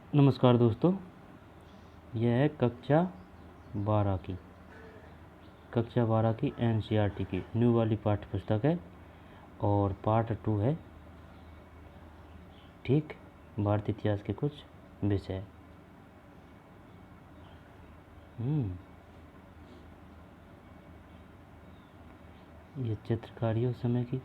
नमस्कार दोस्तों, यह है कक्षा 12 की एनसीईआरटी की न्यू वाली पाठ्य पुस्तक है और पार्ट 2 है। ठीक, भारतीय इतिहास के कुछ विषय। ये चित्रकारी उस समय की।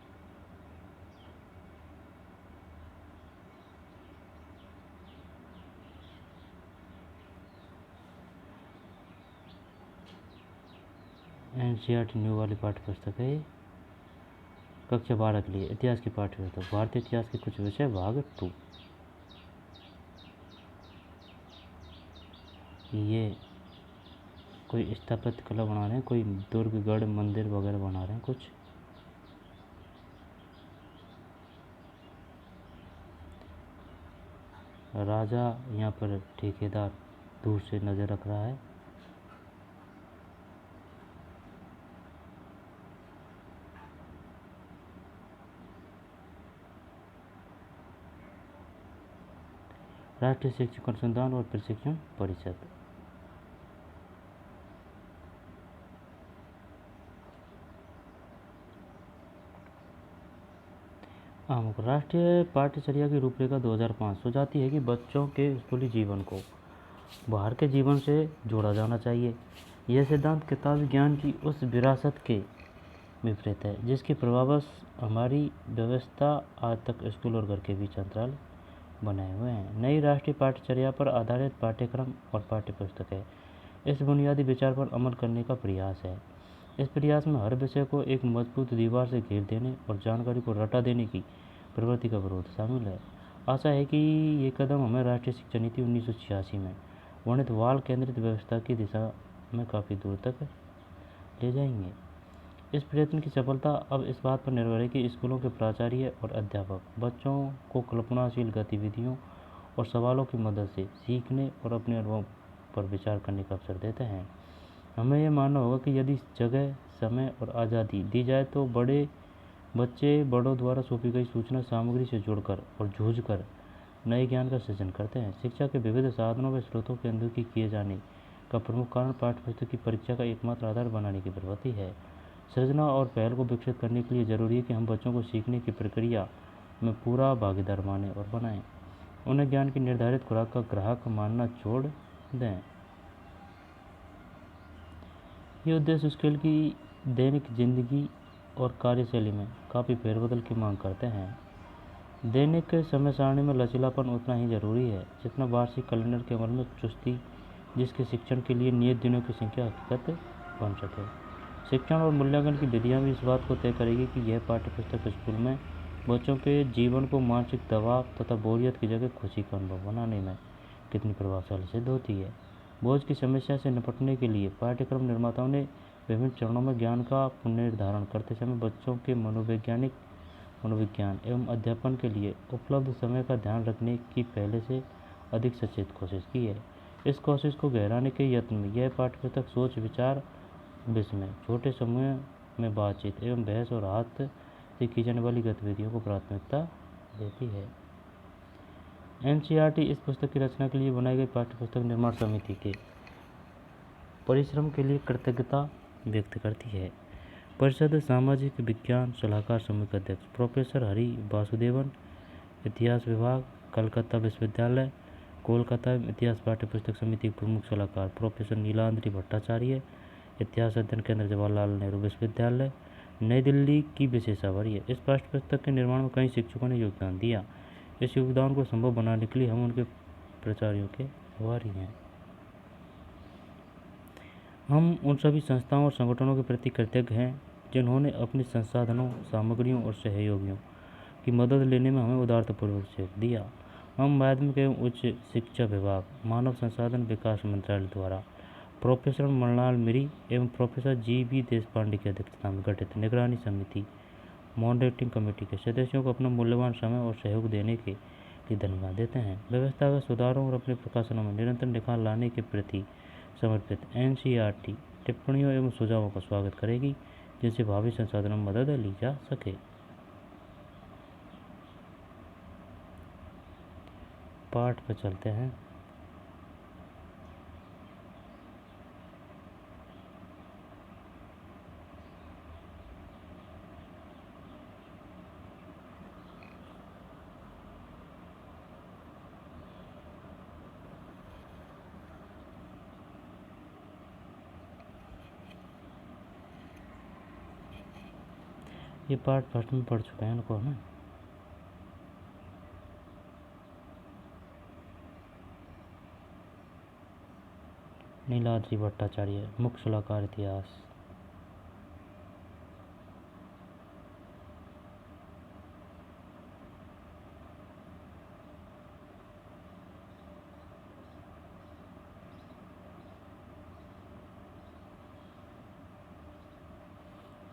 एनसीईआरटी न्यू वाली पाठ्य पुस्तक है कक्षा 12 के लिए इतिहास की पाठ्य पुस्तक। भारतीय इतिहास के कुछ विषय भाग 2। ये कोई स्थापत्य कला बना रहे हैं, कोई दुर्ग गढ़ मंदिर वगैरह बना रहे हैं कुछ। राजा यहाँ पर ठेकेदार दूर से नजर रख रहा है। राष्ट्रीय शैक्षिक अनुसंधान और प्रशिक्षण परिषद। राष्ट्रीय पाठ्यचर्या की रूपरेखा 2005 सुझाती है कि बच्चों के स्कूली जीवन को बाहर के जीवन से जोड़ा जाना चाहिए। यह सिद्धांत किताबी ज्ञान की उस विरासत के विपरीत है जिसके प्रभावश हमारी व्यवस्था आज तक स्कूल और घर के बीच अंतराल बनाए हुए हैं। नई राष्ट्रीय पाठ्यचर्या पर आधारित पाठ्यक्रम और पाठ्यपुस्तक है इस बुनियादी विचार पर अमल करने का प्रयास है। इस प्रयास में हर विषय को एक मजबूत दीवार से घेर देने और जानकारी को रटा देने की प्रवृत्ति का विरोध शामिल है। आशा है कि ये कदम हमें राष्ट्रीय शिक्षा नीति 1986 में वर्णित बाल केंद्रित व्यवस्था की दिशा में काफ़ी दूर तक ले जाएंगे। इस प्रयत्न की सफलता अब इस बात पर निर्भर है कि स्कूलों के प्राचार्य और अध्यापक बच्चों को कल्पनाशील गतिविधियों और सवालों की मदद से सीखने और अपने अनुभव पर विचार करने का अवसर देते हैं। हमें यह मानना होगा कि यदि जगह, समय और आज़ादी दी जाए तो बच्चे बड़ों द्वारा सौंपी गई सूचना सामग्री से जुड़कर और जूझकर नए ज्ञान का सृजन करते हैं। शिक्षा के विविध साधनों व स्रोतों के अनदेखी किए जाने का प्रमुख कारण पाठ्यपुस्तक की परीक्षा का एकमात्र आधार बनाने की प्रवृत्ति है। सृजना और पहल को विकसित करने के लिए जरूरी है कि हम बच्चों को सीखने की प्रक्रिया में पूरा भागीदार माने और बनाएं। उन्हें ज्ञान की निर्धारित खुराक का ग्राहक मानना छोड़ दें। ये उद्देश्य स्कूल की दैनिक जिंदगी और कार्यशैली में काफ़ी फेरबदल की मांग करते हैं। दैनिक समय सारणी में लचीलापन उतना ही जरूरी है जितना वार्षिक कैलेंडर के अमल में चुस्ती, जिसके शिक्षण के लिए नियत दिनों की संख्या हकीकत बन सके। शिक्षण और मूल्यांकन की विधियाँ भी इस बात को तय करेगी कि यह पाठ्यपुस्तक स्कूल में बच्चों के जीवन को मानसिक दबाव तथा बोरियत की जगह खुशी का अनुभव बनाने में कितनी प्रभावशाली सिद्ध होती है। बोझ की समस्या से निपटने के लिए पाठ्यक्रम निर्माताओं ने विभिन्न चरणों में ज्ञान का पुनर्निर्धारण करते समय बच्चों के मनोविज्ञान एवं अध्यापन के लिए उपलब्ध समय का ध्यान रखने की पहले से अधिक सचेत कोशिश की है। इस कोशिश को गहराने के यत्न में यह पाठ्यपुस्तक सोच विचार विस्मय, छोटे समूह में बातचीत एवं बहस और हाथ से की जाने वाली गतिविधियों को प्राथमिकता देती है। एनसीईआरटी इस पुस्तक की रचना के लिए बनाई गई पाठ्यपुस्तक निर्माण समिति के परिश्रम के लिए कृतज्ञता व्यक्त करती है। परिषद सामाजिक विज्ञान सलाहकार समूह के अध्यक्ष प्रोफेसर हरि वासुदेवन, इतिहास विभाग, कलकत्ता विश्वविद्यालय, कोलकाता इतिहास पाठ्यपुस्तक समिति के प्रमुख सलाहकार प्रोफेसर नीलाद्रि भट्टाचार्य, इतिहास अध्ययन केंद्र जवाहरलाल नेहरू विश्वविद्यालय, नई दिल्ली की विशेषावरी है। इस पाठ्यपुस्तक के निर्माण में कई शिक्षकों ने योगदान दिया। इस योगदान को संभव बनाने के लिए हम उनके प्राचार्यों के आभारी हैं। हम उन सभी संस्थाओं और संगठनों के प्रति कृतज्ञ हैं जिन्होंने अपने संसाधनों, सामग्रियों और सहयोगियों की मदद लेने में हमें उदारतापूर्वक सहयोग दिया। हम माध्यमिक एवं उच्च शिक्षा विभाग, मानव संसाधन विकास मंत्रालय द्वारा प्रोफेसर मृणाल मिरी एवं प्रोफेसर जी.बी. देशपांडे की अध्यक्षता में गठित निगरानी समिति मॉनिटरिंग कमेटी के सदस्यों को अपना मूल्यवान समय और सहयोग देने के लिए धन्यवाद देते हैं। व्यवस्थागत सुधारों और अपने प्रकाशनों में निरंतर निखार लाने के प्रति समर्पित एनसीईआरटी टिप्पणियों एवं सुझावों का स्वागत करेगी जिनसे भावी संसाधनों में मदद ली जा सके। पाठ पर चलते हैं। ये पार्ट फर्स्ट में पढ़ चुके हैं इनको, है ना। नीलाद्रि भट्टाचार्य, मुख्य सलाहकार इतिहास।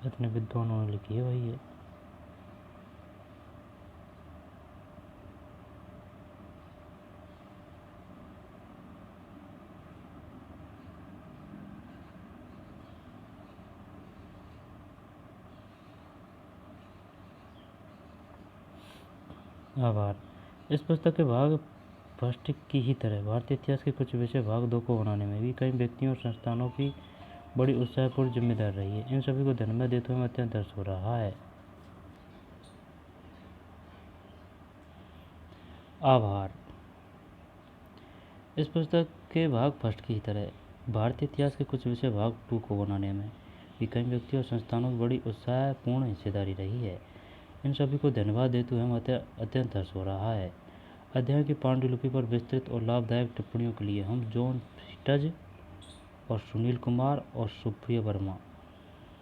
इतने विद्वानों ने लिखी है भाई ये। आभार। इस पुस्तक के भाग फर्स्ट की ही तरह भारतीय इतिहास के कुछ विषय भाग 2 को बनाने में भी कई व्यक्तियों और संस्थानों की बड़ी उत्साहपूर्ण जिम्मेदार रही है। इन सभी को धन्यवाद देते हुए अत्यंत हर्ष हो रहा है। आभार। इस पुस्तक के भाग फर्स्ट की तरह भारतीय इतिहास के कुछ विषय भाग 2 को बनाने में भी कई व्यक्तियों और संस्थानों की बड़ी उत्साहपूर्ण हिस्सेदारी रही है। इन सभी को धन्यवाद देते हुए हमें अत्यंत हर्ष हो रहा है। अध्ययन की पांडुलिपि पर विस्तृत और लाभदायक टिप्पणियों के लिए हम जॉन फीटज और सुनील कुमार और सुप्रिया वर्मा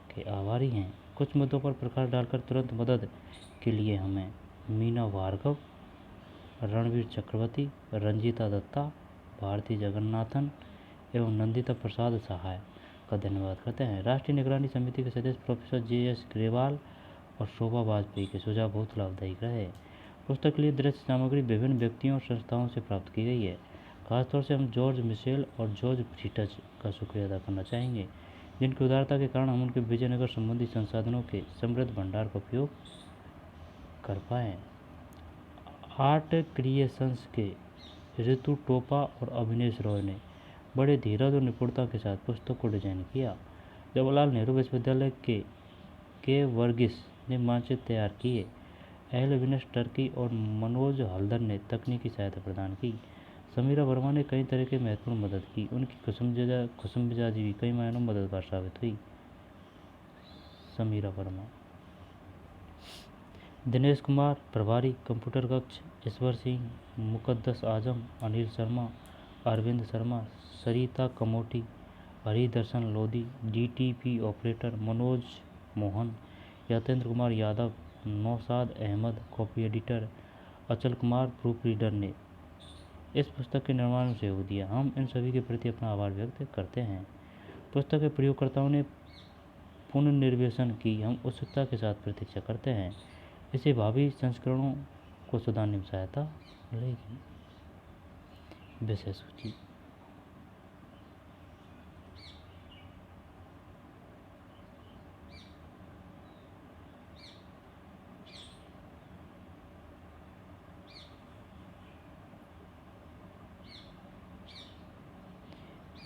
के आभारी हैं। कुछ मुद्दों पर प्रकाश डालकर तुरंत मदद के लिए हमें मीना भार्गव, रणवीर चक्रवर्ती, रंजीता दत्ता, भारती जगन्नाथन एवं नंदिता प्रसाद सहाय का धन्यवाद करते हैं। राष्ट्रीय निगरानी समिति के सदस्य प्रोफेसर JS ग्रेवाल और शोभा वाजपेयी के सुझाव बहुत लाभदायक रहे। पुस्तक के लिए दृश्य सामग्री विभिन्न व्यक्तियों और संस्थाओं से प्राप्त की गई है। खासतौर से हम जॉर्ज मिशेल और जॉर्ज फ्रीटज का शुक्रिया अदा करना चाहेंगे, जिनकी उदारता के कारण हम उनके विजयनगर संबंधी संसाधनों के समृद्ध भंडार का उपयोग कर पाए। आर्ट क्रिएशंस के ऋतु टोपा और अविनेश रॉय ने बड़े धीरज और निपुणता के साथ पुस्तक को डिजाइन किया। जवाहरलाल नेहरू विश्वविद्यालय के वर्गीस ने मानचित्र तैयार किए। एल विनेश टर्की और मनोज हल्दर ने तकनीकी सहायता प्रदान की। समीरा वर्मा ने कई तरह की महत्वपूर्ण मदद की। उनकी खुशम मिजाजी भी कई मायनों में मददगार साबित हुई। समीरा वर्मा। दिनेश कुमार प्रभारी कंप्यूटर कक्ष, Ishwar Singh, Muqaddas Azam, Anil Sharma, Arvind Sharma, Sarita Kamoti, Haridarshan Lodhi, DTP operator, Manoj Mohan, Yatendra Kumar Yadav, Naushad Ahmad copy editor, Achal Kumar proof reader ने इस पुस्तक के निर्माण में सहयोग दिया। हम इन सभी के प्रति अपना आभार व्यक्त करते हैं। पुस्तक के प्रयोगकर्ताओं ने पुनर्निर्वेशन की हम उत्सुकता के साथ प्रतीक्षा करते हैं। इसे भावी संस्करणों को सुधारने में सहायता मिलेगी। विषय सूची।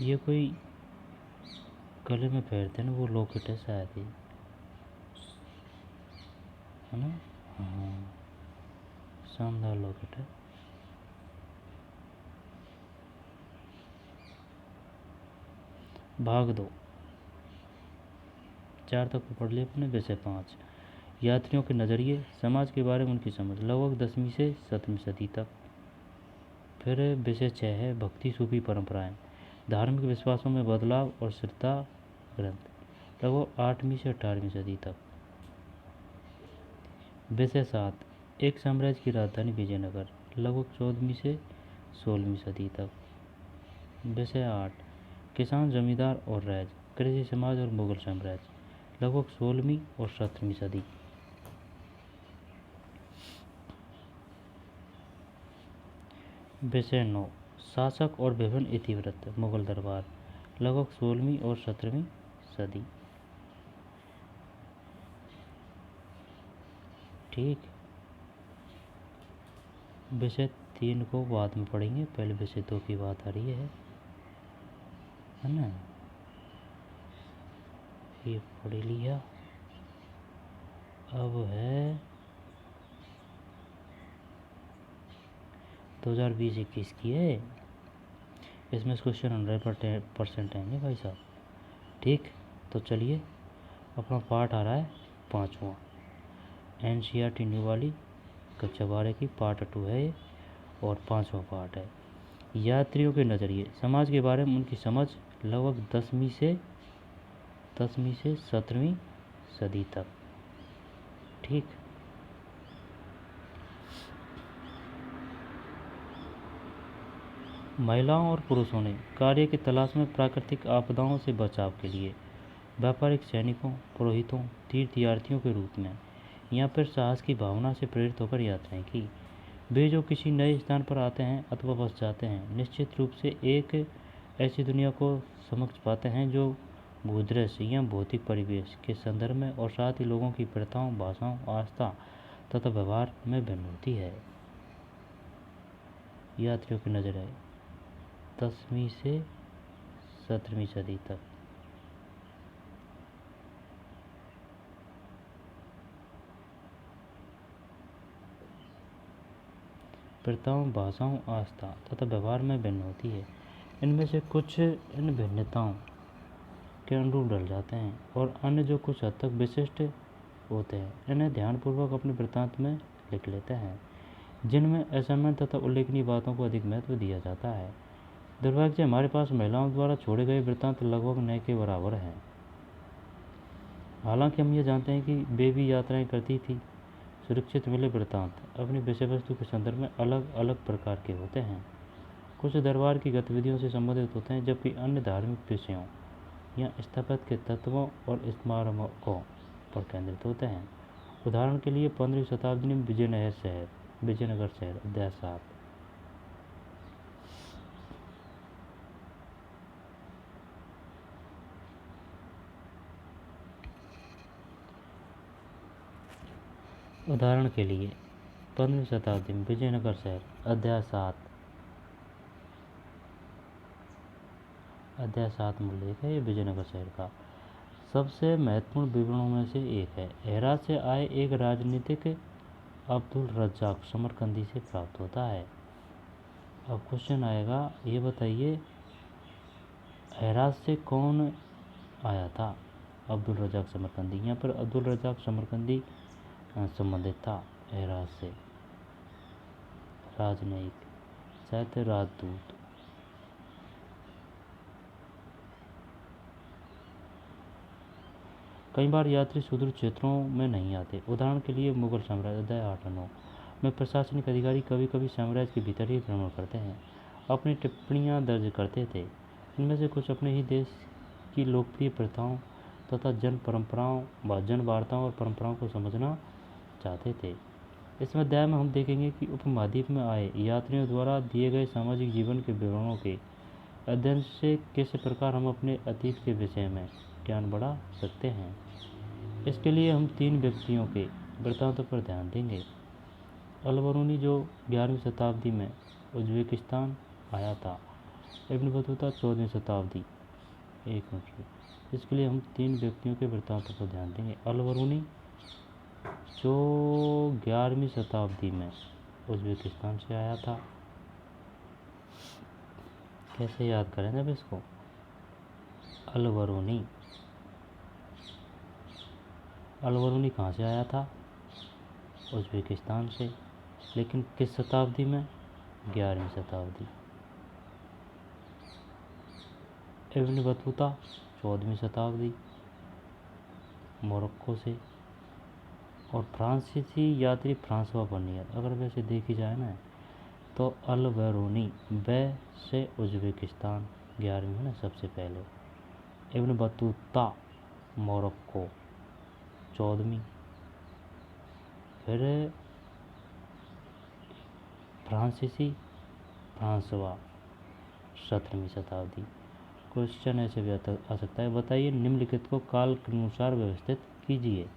ये कोई गले में पहनते हैं ना, वो लॉकेट है शायद ही, है ना। हाँ, शानदार लॉकेट है। भाग 2 4 तक को पढ़ लिया अपने। विषय 5 यात्रियों के नज़रिए, समाज के बारे में उनकी समझ, लगभग 10वीं से 7वीं सदी तक। फिर विषय 6 है भक्ति सूफी परंपराएं, धार्मिक विश्वासों में बदलाव और श्रद्धा ग्रंथ, लगभग 8वीं से 18वीं सदी तक। विषय 7 एक साम्राज्य की राजधानी विजयनगर, लगभग 14वीं से 16वीं सदी तक। विषय 8 किसान जमींदार और रैज, कृषि समाज और मुगल साम्राज्य, लगभग 16वीं और 17वीं सदी। विषय 9 शासक और विभिन्न इतिवृत्त, मुगल दरबार, लगभग 16वीं और 17वीं सदी। ठीक। विषय 3 को बाद में पढ़ेंगे, पहले विषय 2 की बात आ रही है ना। ये पढ़ लिया। अब है 2020-21 की है। इसमें क्वेश्चन 100% आएंगे भाई साहब। ठीक, तो चलिए अपना पार्ट आ रहा है 5वां। NCERT न्यू वाली कक्षा 12 की पार्ट 2 है ये, और 5वां पार्ट है। यात्रियों के नज़रिए, समाज के बारे में उनकी समझ लगभग 10वीं से 17वीं सदी तक। ठीक। महिलाओं और पुरुषों ने कार्य की तलाश में प्राकृतिक आपदाओं से बचाव के लिए व्यापारिक सैनिकों, पुरोहितों, तीर्थयात्रियों के रूप में यहाँ पर साहस की भावना से प्रेरित होकर यात्राएं की। वे जो किसी नए स्थान पर आते हैं अथवा बस जाते हैं, निश्चित रूप से एक ऐसी दुनिया को समक्ष पाते हैं जो भूदृश्य या भौतिक परिवेश के संदर्भ में और साथ ही लोगों की प्रथाओं, भाषाओं, आस्था तथा व्यवहार में भिन्न होती है। यात्रियों की नजर है 10वीं से 17वीं सदी तक। प्रथाओं, भाषाओं, आस्था तथा व्यवहार में भिन्न होती है। इनमें से कुछ इन भिन्नताओं के अनुरूप ढल जाते हैं और अन्य जो कुछ हद तक विशिष्ट होते हैं, इन्हें ध्यानपूर्वक अपने वृत्तांत में लिख लेते हैं, जिनमें असामान्य तथा उल्लेखनीय बातों को अधिक महत्व दिया जाता है। दुर्भाग्य से हमारे पास महिलाओं द्वारा छोड़े गए वृत्तांत लगभग न के बराबर हैं। हालांकि हम ये जानते हैं कि वे भी यात्राएं करती थी। सुरक्षित मिले वृत्तांत अपनी विषय वस्तु के संदर्भ में अलग अलग प्रकार के होते हैं। कुछ दरबार की गतिविधियों से संबंधित होते हैं, जबकि अन्य धार्मिक विषयों या स्थापत्य के तत्वों और स्मारकों पर केंद्रित होते हैं। उदाहरण के लिए 15वीं शताब्दी में विजयनगर शहर अध्याय 7। उदाहरण के लिए 15वीं शताब्दी में विजयनगर शहर अध्याय 7 में उल्लेख है। ये विजयनगर शहर का सबसे महत्वपूर्ण विवरणों में से एक है। हेरात से आए एक राजनीतिक अब्दुल रज्जाक समरकंदी से प्राप्त होता है। अब क्वेश्चन आएगा, ये बताइए हेरात से कौन आया था? अब्दुल रज्जाक समरकंदी। यहाँ पर अब्दुल रज्जाक समरकंदी संबंधित था हेरात से। राजनयिक, शायद राजदूत। कई बार यात्री सुदूर क्षेत्रों में नहीं आते। उदाहरण के लिए मुगल साम्राज्य अध्याय 8 और 9 में प्रशासनिक अधिकारी कभी कभी साम्राज्य के भीतर ही भ्रमण करते हैं, अपनी टिप्पणियां दर्ज करते थे। इनमें से कुछ अपने ही देश की लोकप्रिय प्रथाओं तथा जन वार्ताओं और परंपराओं को समझना चाहते थे। इस अध्याय में हम देखेंगे कि उपमहाद्वीप में आए यात्रियों द्वारा दिए गए सामाजिक जीवन के विवरणों के अध्ययन से किस प्रकार हम अपने अतीत के विषय में ज्ञान बढ़ा सकते हैं। इसके लिए हम 3 व्यक्तियों के वृत्तांतों पर ध्यान देंगे। अल-बरूनी जो 11वीं शताब्दी में उज्बेकिस्तान आया था। इब्न बतूता 14वीं शताब्दी। एक मिनट। इसके लिए हम 3 व्यक्तियों के वृत्तांतों पर ध्यान देंगे। अल-बरूनी जो 11वीं शताब्दी में उज्बेकिस्तान से आया था। कैसे याद करें जब इसको? अल-बरूनी कहाँ से आया था? उज्बेकिस्तान से। लेकिन किस शताब्दी में? 11वीं शताब्दी। इब्न बतूता 14वीं शताब्दी, मोरक्को से। और फ्रांसीसी यात्री फ्रांसवा बर्नियर। अगर वैसे देखी जाए ना, तो अल-बरूनी से उज्बेकिस्तान 11वीं में ना सबसे पहले। इब्न बतूता मोरक्को 14वीं। फिर फ्रांसवा 17वीं शताब्दी। क्वेश्चन ऐसे भी आ सकता है, बताइए निम्नलिखित को काल के अनुसार व्यवस्थित कीजिए।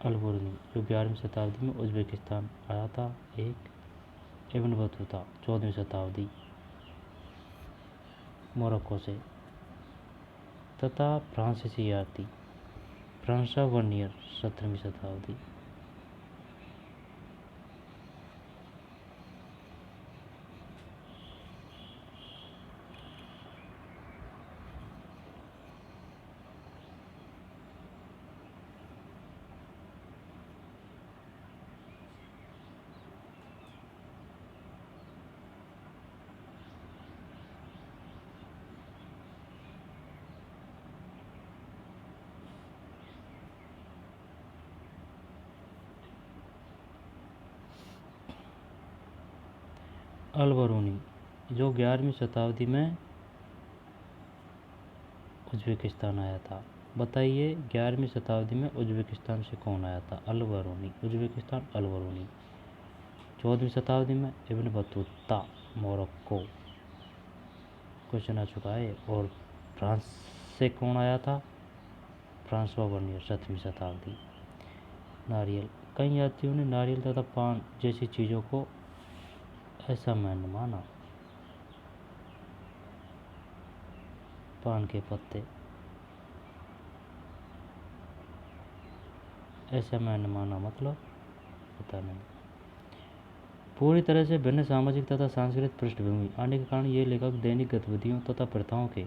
अल-बरूनी जो 11वीं शताब्दी में उज्बेकिस्तान आया था, एक। इब्न बतूता 14वीं शताब्दी मोरक्को से, तथा फ्रांसीसी यात्री फ्रांसवा बर्नियर 17वीं शताब्दी। अल बरूनी जो 11वीं शताब्दी में उज़्बेकिस्तान आया था। बताइए 11वीं शताब्दी में उज़्बेकिस्तान से कौन आया था? अल बरूनी, उज़्बेकिस्तान अल बरूनी। 14वीं शताब्दी में इब्न बतूता, मोरक्को, क्वेश्चन आ चुका है। और फ्रांस से कौन आया था? फ्रांसवा बर्नियर, 7वीं शताब्दी। नारियल, कई यात्रियों ने नारियल तथा पान जैसी चीज़ों को असामान्य माना। पान के पत्ते असामान्य माना मतलब पता नहीं। पूरी तरह से भिन्न सामाजिक तथा सांस्कृतिक पृष्ठभूमि आने के कारण ये लेखक दैनिक गतिविधियों तथा प्रथाओं के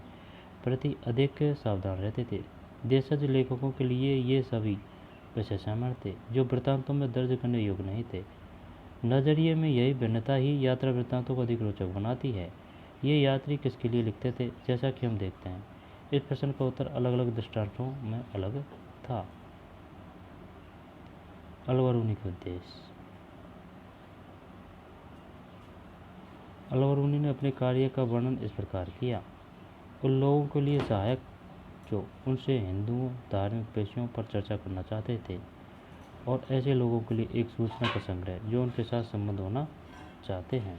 प्रति अधिक सावधान रहते थे। देशज लेखकों के लिए ये सभी विषय सामान्य थे जो वृत्तांतों में दर्ज करने योग्य नहीं थे। नजरिए में यही भिन्नता ही यात्रा वृत्तांतों को अधिक रोचक बनाती है। ये यात्री किसके लिए लिखते थे, जैसा कि हम देखते हैं। इस प्रश्न का उत्तर अलग अलग दृष्टांतों में अलग था। अल बरूनी के उद्देश्य। अल बरूनी ने अपने कार्य का वर्णन इस प्रकार किया। उन लोगों के लिए सहायक जो उनसे हिंदुओं धार्मिक विषयों पर चर्चा करना चाहते थे, और ऐसे लोगों के लिए एक सूचना का संग्रह जो उनके साथ संबंध होना चाहते हैं।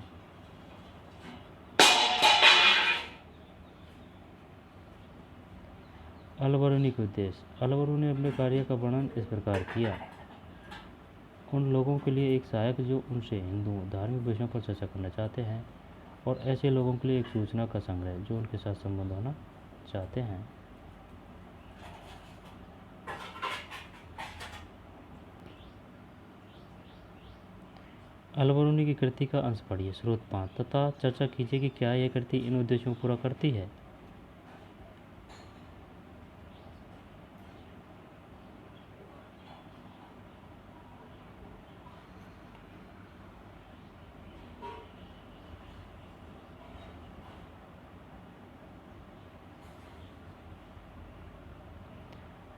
अल बरूनी के उद्देश्य। अल बरूनी ने अपने कार्य का वर्णन इस प्रकार किया। उन लोगों के लिए एक सहायक जो उनसे हिंदुओं धार्मिक विषयों पर चर्चा करना चाहते हैं, और ऐसे लोगों के लिए एक सूचना का संग्रह जो उनके साथ संबंध होना चाहते हैं। अल बरूनी की कृति का अंश पढ़िए, स्रोत 5, तथा चर्चा कीजिए कि क्या यह कृति इन उद्देश्यों को पूरा करती है।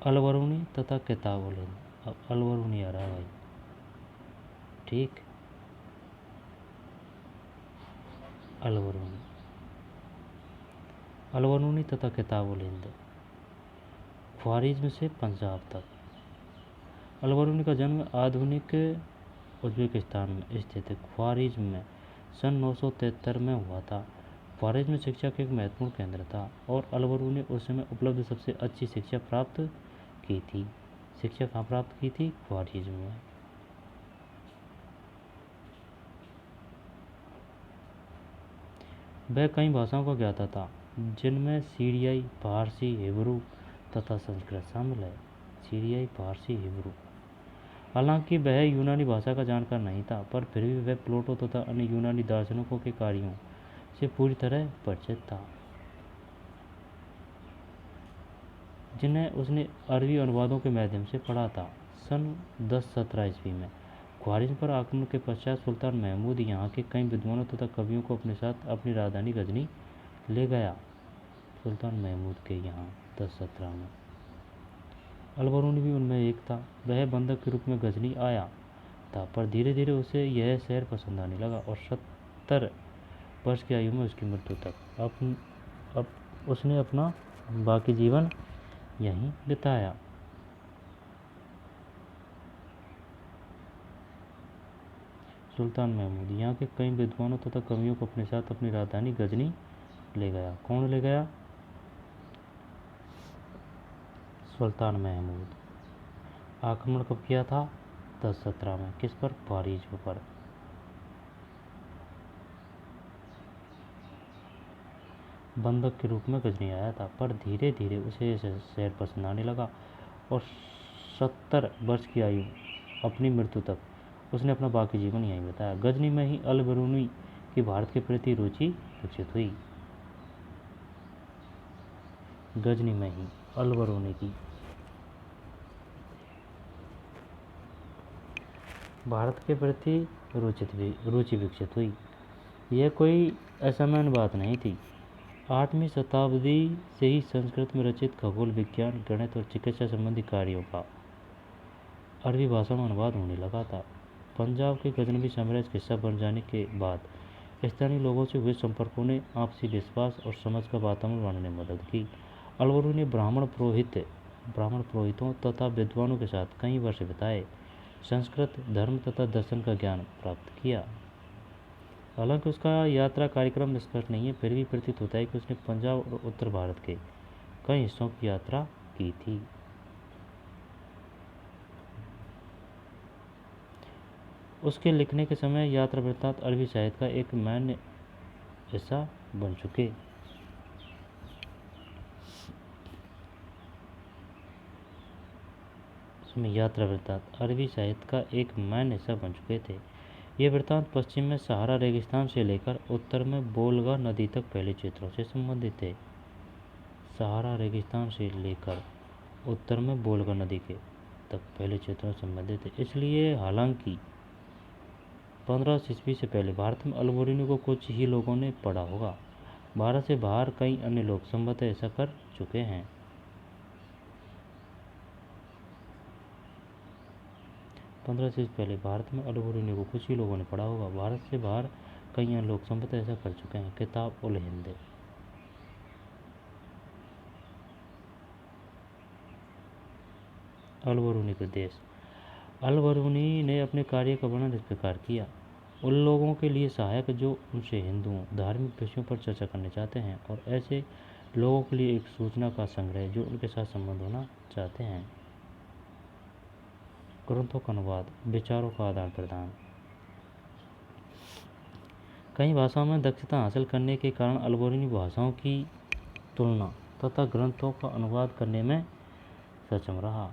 अल बरूनी तथा किताबुल हिंद। अब अल बरूनी आ रहा है भाई, ठीक। अल बरूनी, अल बरूनी तथा किताबुल हिंद, ख्वारिज्म से पंजाब तक। अल बरूनी का जन्म आधुनिक उज़्बेकिस्तान में स्थित ख्वारिज्म में सन 973 में हुआ था। ख्वारिज्म शिक्षा का एक महत्वपूर्ण केंद्र था, और अल बरूनी ने उस समय उपलब्ध सबसे अच्छी शिक्षा प्राप्त की थी। शिक्षा कहाँ प्राप्त की थी? ख्वारिज्म में। वह कई भाषाओं का ज्ञाता था, जिनमें सीरियाई, फारसी, हिब्रू तथा संस्कृत शामिल है। सीरियाई, फारसी, हिब्रू। हालांकि वह यूनानी भाषा का जानकार नहीं था, पर फिर भी वह प्लेटो तथा अन्य यूनानी दार्शनिकों के कार्यों से पूरी तरह परिचित था, जिन्हें उसने अरबी अनुवादों के माध्यम से पढ़ा था। सन 1017 ईस्वी में ख्वारिज्म पर आक्रमण के पश्चात सुल्तान महमूद यहाँ के कई विद्वानों तथा कवियों को अपने साथ अपनी राजधानी गजनी ले गया। सुल्तान महमूद के यहाँ 1017 में। अल बरूनी भी उनमें एक था। वह बंधक के रूप में गजनी आया था, पर धीरे धीरे उसे यह शहर पसंद आने लगा, और 70 वर्ष की आयु में उसकी मृत्यु तक अब उसने अपना बाकी जीवन यहीं बिताया। सुल्तान महमूद यहाँ के कई विद्वानों तथा कवियों को अपने साथ अपनी राजधानी गजनी ले गया। कौन ले गया? सुल्तान महमूद। आक्रमण कब किया था? 1017 में। किस पर? ख्वारिज्म पर। बंधक के रूप में गजनी आया था, पर धीरे धीरे उसे यह शहर पसंद आने लगा, और 70 वर्ष की आयु अपनी मृत्यु तक उसने अपना बाकी जीवन यहीं बिताया। गजनी में ही अल बरूनी की भारत के प्रति रुचि विकसित हुई। गजनी में ही अल बरूनी की भारत के प्रति रुचि विकसित हुई। यह कोई असामान्य बात नहीं थी। 8वीं शताब्दी से ही संस्कृत में रचित खगोल विज्ञान, गणित और चिकित्सा संबंधी कार्यों का अरबी भाषा में अनुवाद होने लगा था। पंजाब के गजनवी साम्राज्य का हिस्सा बन जाने के बाद स्थानीय लोगों से हुए संपर्कों ने आपसी विश्वास और समझ का वातावरण बनाने में मदद की। अलवरू ने ब्राह्मण पुरोहितों तथा विद्वानों के साथ कई वर्ष बिताए, संस्कृत, धर्म तथा दर्शन का ज्ञान प्राप्त किया। हालांकि उसका यात्रा कार्यक्रम स्पष्ट नहीं है, फिर भी प्रतीत होता है कि उसने पंजाब और उत्तर भारत के कई हिस्सों की यात्रा की थी। उसके लिखने के समय यात्रा वृत्तांत अरबी साहित्य का एक मान्य हिस्सा बन चुके। यात्रा वृत्तांत अरबी साहित्य का एक मान्य हिस्सा बन चुके थे। ये वृत्तांत पश्चिम में सहारा रेगिस्तान से लेकर उत्तर में बोलगा नदी तक पहले क्षेत्रों से संबंधित थे। सहारा रेगिस्तान से लेकर उत्तर में बोलगा नदी के तक पहले क्षेत्रों से संबंधित थे। इसलिए हालांकि 15 ईस्वी से पहले भारत में अलबरूनी को कुछ ही लोगों ने पढ़ा होगा, भारत से बाहर कई अन्य लोग संभवतः ऐसा कर चुके हैं। 15 ईस्वी से पहले भारत में अलबरूनी को कुछ ही लोगों ने पढ़ा होगा, भारत से बाहर कई अन्य लोग संभवतः ऐसा कर चुके हैं। किताब उल हिंद। अलबरूनी के देश। अलबरूनी ने अपने कार्य का वर्णन इस प्रकार किया। उन लोगों के लिए सहायक जो उनसे हिंदुओं धार्मिक विषयों पर चर्चा करना चाहते हैं, और ऐसे लोगों के लिए एक सूचना का संग्रह जो उनके साथ संबंध होना चाहते हैं। ग्रंथों का अनुवाद, विचारों का आदान प्रदान। कई भाषाओं में दक्षता हासिल करने के कारण अलबरूनी भाषाओं की तुलना तथा ग्रंथों का अनुवाद करने में सक्षम रहा।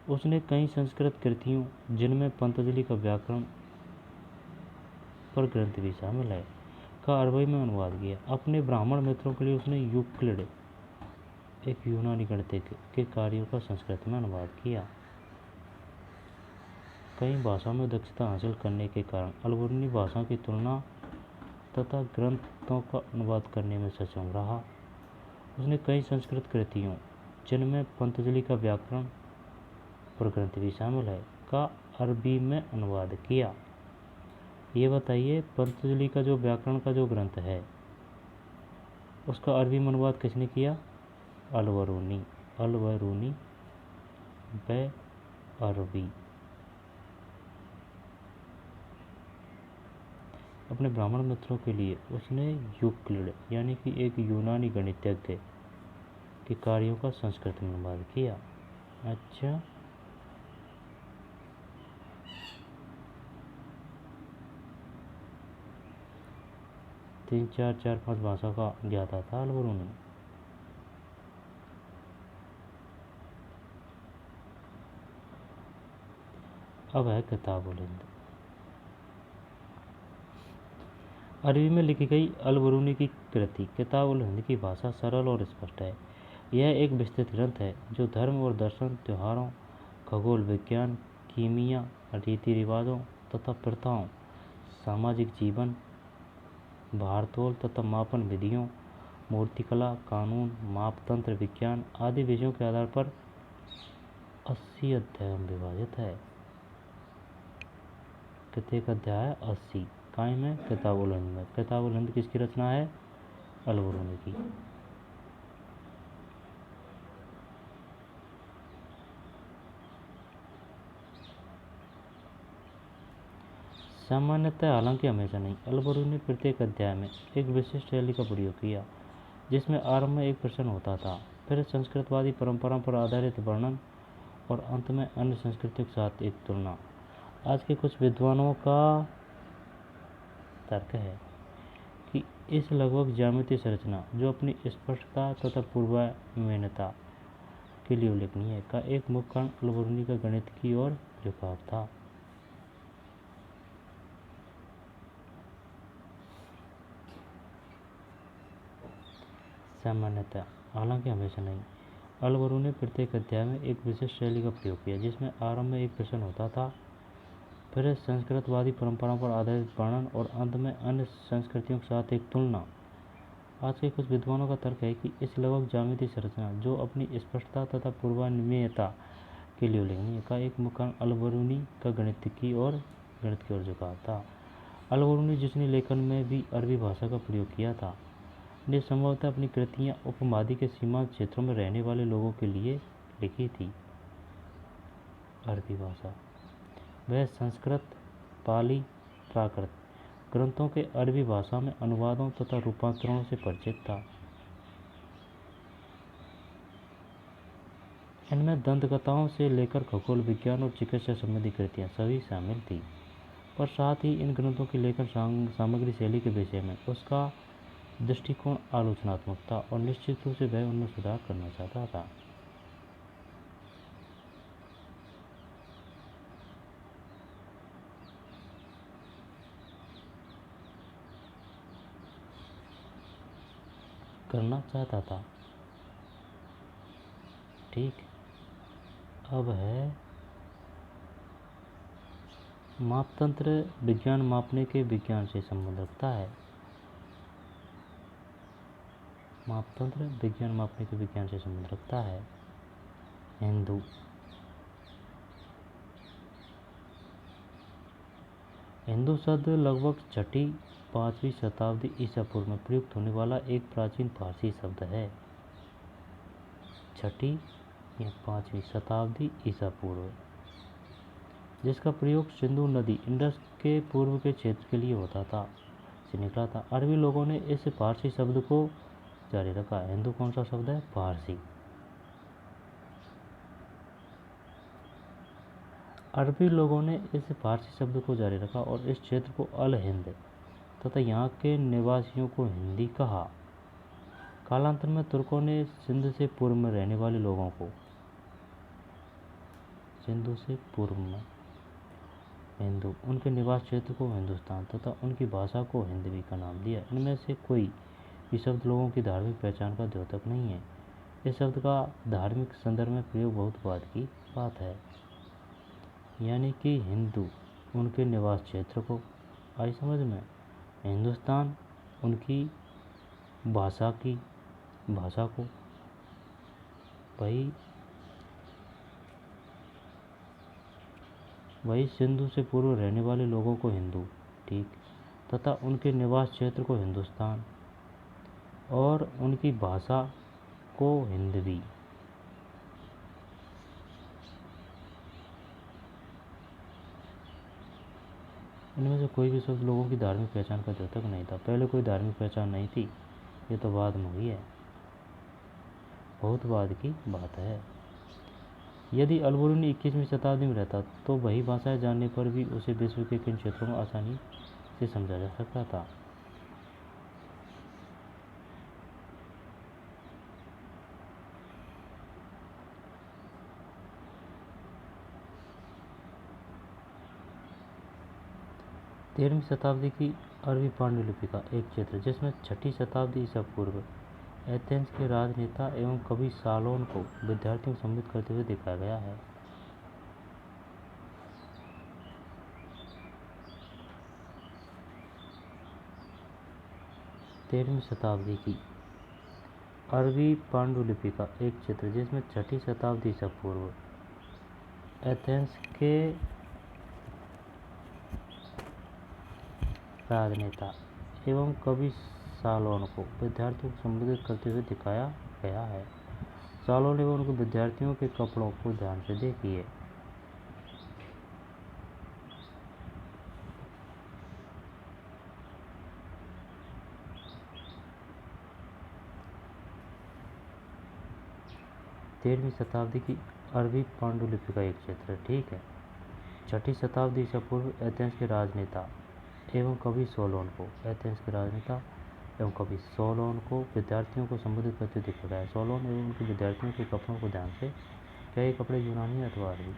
उसने कई संस्कृत कृतियों, जिनमें पतंजलि का व्याकरण पर ग्रंथ भी शामिल है, का अरबी में अनुवाद किया। अपने ब्राह्मण मित्रों के लिए उसने यूक्लिड, एक यूनानी गणितज्ञ, के कार्यों का संस्कृत में अनुवाद किया। कई भाषाओं में दक्षता हासिल करने के कारण अलबरूनी भाषाओं की तुलना तथा ग्रंथों का अनुवाद करने में सक्षम रहा। उसने कई संस्कृत कृतियों, जिनमें पतंजलि का व्याकरण पर ग्रंथ भी शामिल है, का अरबी में अनुवाद किया। ये बताइए, पतंजलि का जो व्याकरण का जो ग्रंथ है, उसका अरबी में अनुवाद किसने किया? अलबरूनी। अलबरूनी व अरबी। अपने ब्राह्मण मित्रों के लिए उसने यूक्लिड, यानी कि एक यूनानी गणितज्ञ, के कार्यों का संस्कृत में अनुवाद किया। अच्छा, तीन चार पांच भाषा का ज्ञाता था अलबरूनी। अब है किताब उल हिंद। अरबी में लिखी गई अलबरूनी की कृति किताब उल हिंद की भाषा सरल और स्पष्ट है। यह एक विस्तृत ग्रंथ है जो धर्म और दर्शन, त्योहारों, खगोल विज्ञान, कीमिया, रीति रिवाजों तथा प्रथाओं, सामाजिक जीवन, भारतोल तथा मापन विधियों, मूर्तिकला, कानून, मापतंत्र विज्ञान आदि विषयों के आधार पर 80 अध्यायों में विभाजित है। कितने का अध्याय है? 80। कायम है किताब उल हिंद में। किताब उल हिंद किसकी रचना है? अलबरूनी की। सामान्यतः, हालांकि हमेशा नहीं, अलबरूनी ने प्रत्येक अध्याय में एक विशिष्ट शैली का प्रयोग किया, जिसमें आरंभ में एक प्रश्न होता था, फिर संस्कृतवादी परंपरा पर आधारित वर्णन, और अंत में अन्य संस्कृतियों के साथ एक तुलना। आज के कुछ विद्वानों का तर्क है कि इस लगभग ज्यामितीय संरचना, जो अपनी स्पष्टता तथा पूर्वानुमानता के लिए उल्लेखनीय है, का एक मुख्य कारण अलबरूनी का गणित की ओर झुकाव था। सामान्यतः, हालांकि हमेशा नहीं, अलबरूनी ने प्रत्येक अध्याय में एक विशिष्ट शैली का प्रयोग किया, जिसमें आरंभ में एक प्रश्न होता था, फिर संस्कृतवादी परंपराओं पर आधारित वर्णन, और अंत में अन्य संस्कृतियों के साथ एक तुलना। आज के कुछ विद्वानों का तर्क है कि इस लगभग ज्यामितीय संरचना, जो अपनी स्पष्टता तथा पूर्वानुमेयता के लिए उल्लेखनीय है, का एक मुख्य कारण अलबरूनी का गणित की ओर झुकाव था। अल-बिरूनी जिसने लेखन में भी अरबी भाषा का प्रयोग किया था, ने संभवतः अपनी कृतियाँ उपमहाद्वीप के सीमांत क्षेत्रों में रहने वाले लोगों के लिए लिखी थी। अरबी भाषा, वह संस्कृत, पाली, प्राकृत ग्रंथों के अरबी भाषा में अनुवादों तथा रूपांतरणों से परिचित था। इनमें दंतकथाओं से लेकर खगोल विज्ञान और चिकित्सा संबंधी कृतियाँ सभी शामिल थी, पर साथ ही इन ग्रंथों की लेखन सामग्री शैली के विषय में उसका दृष्टिकोण आलोचनात्मक था और निश्चित रूप से वह उनमें सुधार करना चाहता था। ठीक, अब है मापतंत्र विज्ञान मापने के विज्ञान से संबंध रखता है। मापतंत्र विज्ञान मापने के विज्ञान से संबंध रखता है। हिंदू, हिंदू शब्द लगभग 6वीं-5वीं शताब्दी ईसा पूर्व में प्रयुक्त होने वाला एक प्राचीन फारसी शब्द है। 6वीं या 5वीं शताब्दी ईसा पूर्व, जिसका प्रयोग सिंधु नदी इंडस के पूर्व के क्षेत्र के लिए होता था, से निकला था। अरबी लोगों ने इस फारसी शब्द को जारी रखा। हिंदू कौन सा शब्द है? फारसी। अरबी लोगों ने इस फारसी शब्द को जारी रखा और इस क्षेत्र को अल हिंद तथा यहाँ के निवासियों को हिंदी कहा। कालांतर में तुर्कों ने सिंध से पूर्व में रहने वाले लोगों को, सिंधु से पूर्व में हिंदू, उनके निवास क्षेत्र को हिंदुस्तान तथा उनकी भाषा को हिंदवी का नाम दिया। इनमें से कोई भी शब्द लोगों की धार्मिक पहचान का द्योतक नहीं है। इस शब्द का धार्मिक संदर्भ में प्रयोग बहुत बाद की बात है, यानी कि हिंदू उनके निवास क्षेत्र को, आई समझ में, हिंदुस्तान उनकी भाषा को, वही सिंधु से पूर्व रहने वाले लोगों को हिंदू, ठीक, तथा उनके निवास क्षेत्र को हिंदुस्तान और उनकी भाषा को हिंदवी। इनमें से कोई भी शब्द लोगों की धार्मिक पहचान का द्योतक नहीं था। पहले कोई धार्मिक पहचान नहीं थी, ये तो बाद में हुई है, बहुत बाद की बात है। यदि अल-बिरूनी 21वीं शताब्दी में रहता तो वही भाषाएं जानने पर भी उसे विश्व के किन क्षेत्रों में आसानी से समझा जा सकता था। तेरहवीं शताब्दी की अरबी पांडुलिपि का एक चित्र, जिसमें 6वीं शताब्दी ईसा पूर्व एथेंस के राजनेता एवं कवि सालोन को विद्यार्थियों को संबोधित करते हुए दिखाया गया है। तेरहवीं शताब्दी की अरबी पांडुलिपि का एक चित्र, जिसमें 6वीं शताब्दी ईसा पूर्व एथेंस के राजनेता एवं कवि सालोन को विद्यार्थियों को संबोधित करते हुए दिखाया गया है। सालोन एवं उनके विद्यार्थियों के कपड़ों को ध्यान से देखिए। तेरहवीं शताब्दी की अरबी पांडुलिपि का एक चित्र, ठीक है। 6वीं शताब्दी ईसा पूर्व एथेंस के राजनेता एवं कवि सोलोन को, एथेंस के राजनेता एवं कवि सोलोन को विद्यार्थियों को संबोधित करते दिखा गया है। सोलोन एवं उनके विद्यार्थियों के कपड़ों को ध्यान से, क्या ये कपड़े यूनानी अथवा अरबी?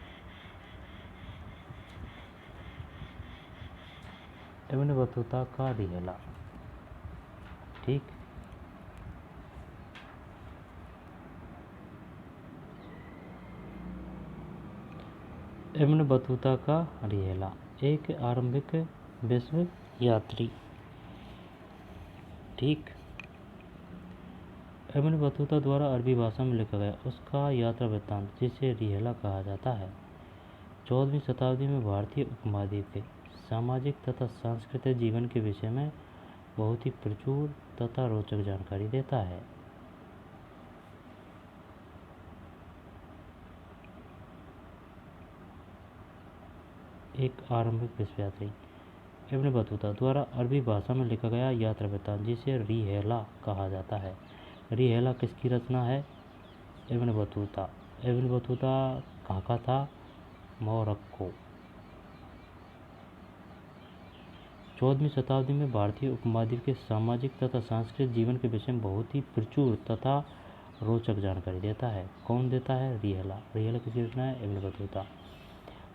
इब्न बतूता का रिहला, ठीक। इब्न बतूता का रिहला एक आरंभिक विश्व यात्री, ठीक। इब्न बतूता द्वारा अरबी भाषा में लिखा गया उसका यात्रा वृत्तांत, जिसे रिहला कहा जाता है, 14वीं शताब्दी में भारतीय उपमहाद्वीप के सामाजिक तथा सांस्कृतिक जीवन के विषय में बहुत ही प्रचुर तथा रोचक जानकारी देता है। एक आरंभिक विश्वयात्री इब्न बतूता द्वारा अरबी भाषा में लिखा गया यात्रा वृत्तांत, जिसे रिहेला कहा जाता है। रिहेला किसकी रचना है? Ibn Battuta. इब्न बतूता कहाँ का था? मोरक्को। 14वीं शताब्दी में भारतीय उपमहाद्वीप के सामाजिक तथा सांस्कृतिक जीवन के विषय में बहुत ही प्रचुर तथा रोचक जानकारी देता है। कौन देता है? रिहेला। रिहेला किसकी रचना है? इब्न बतूता।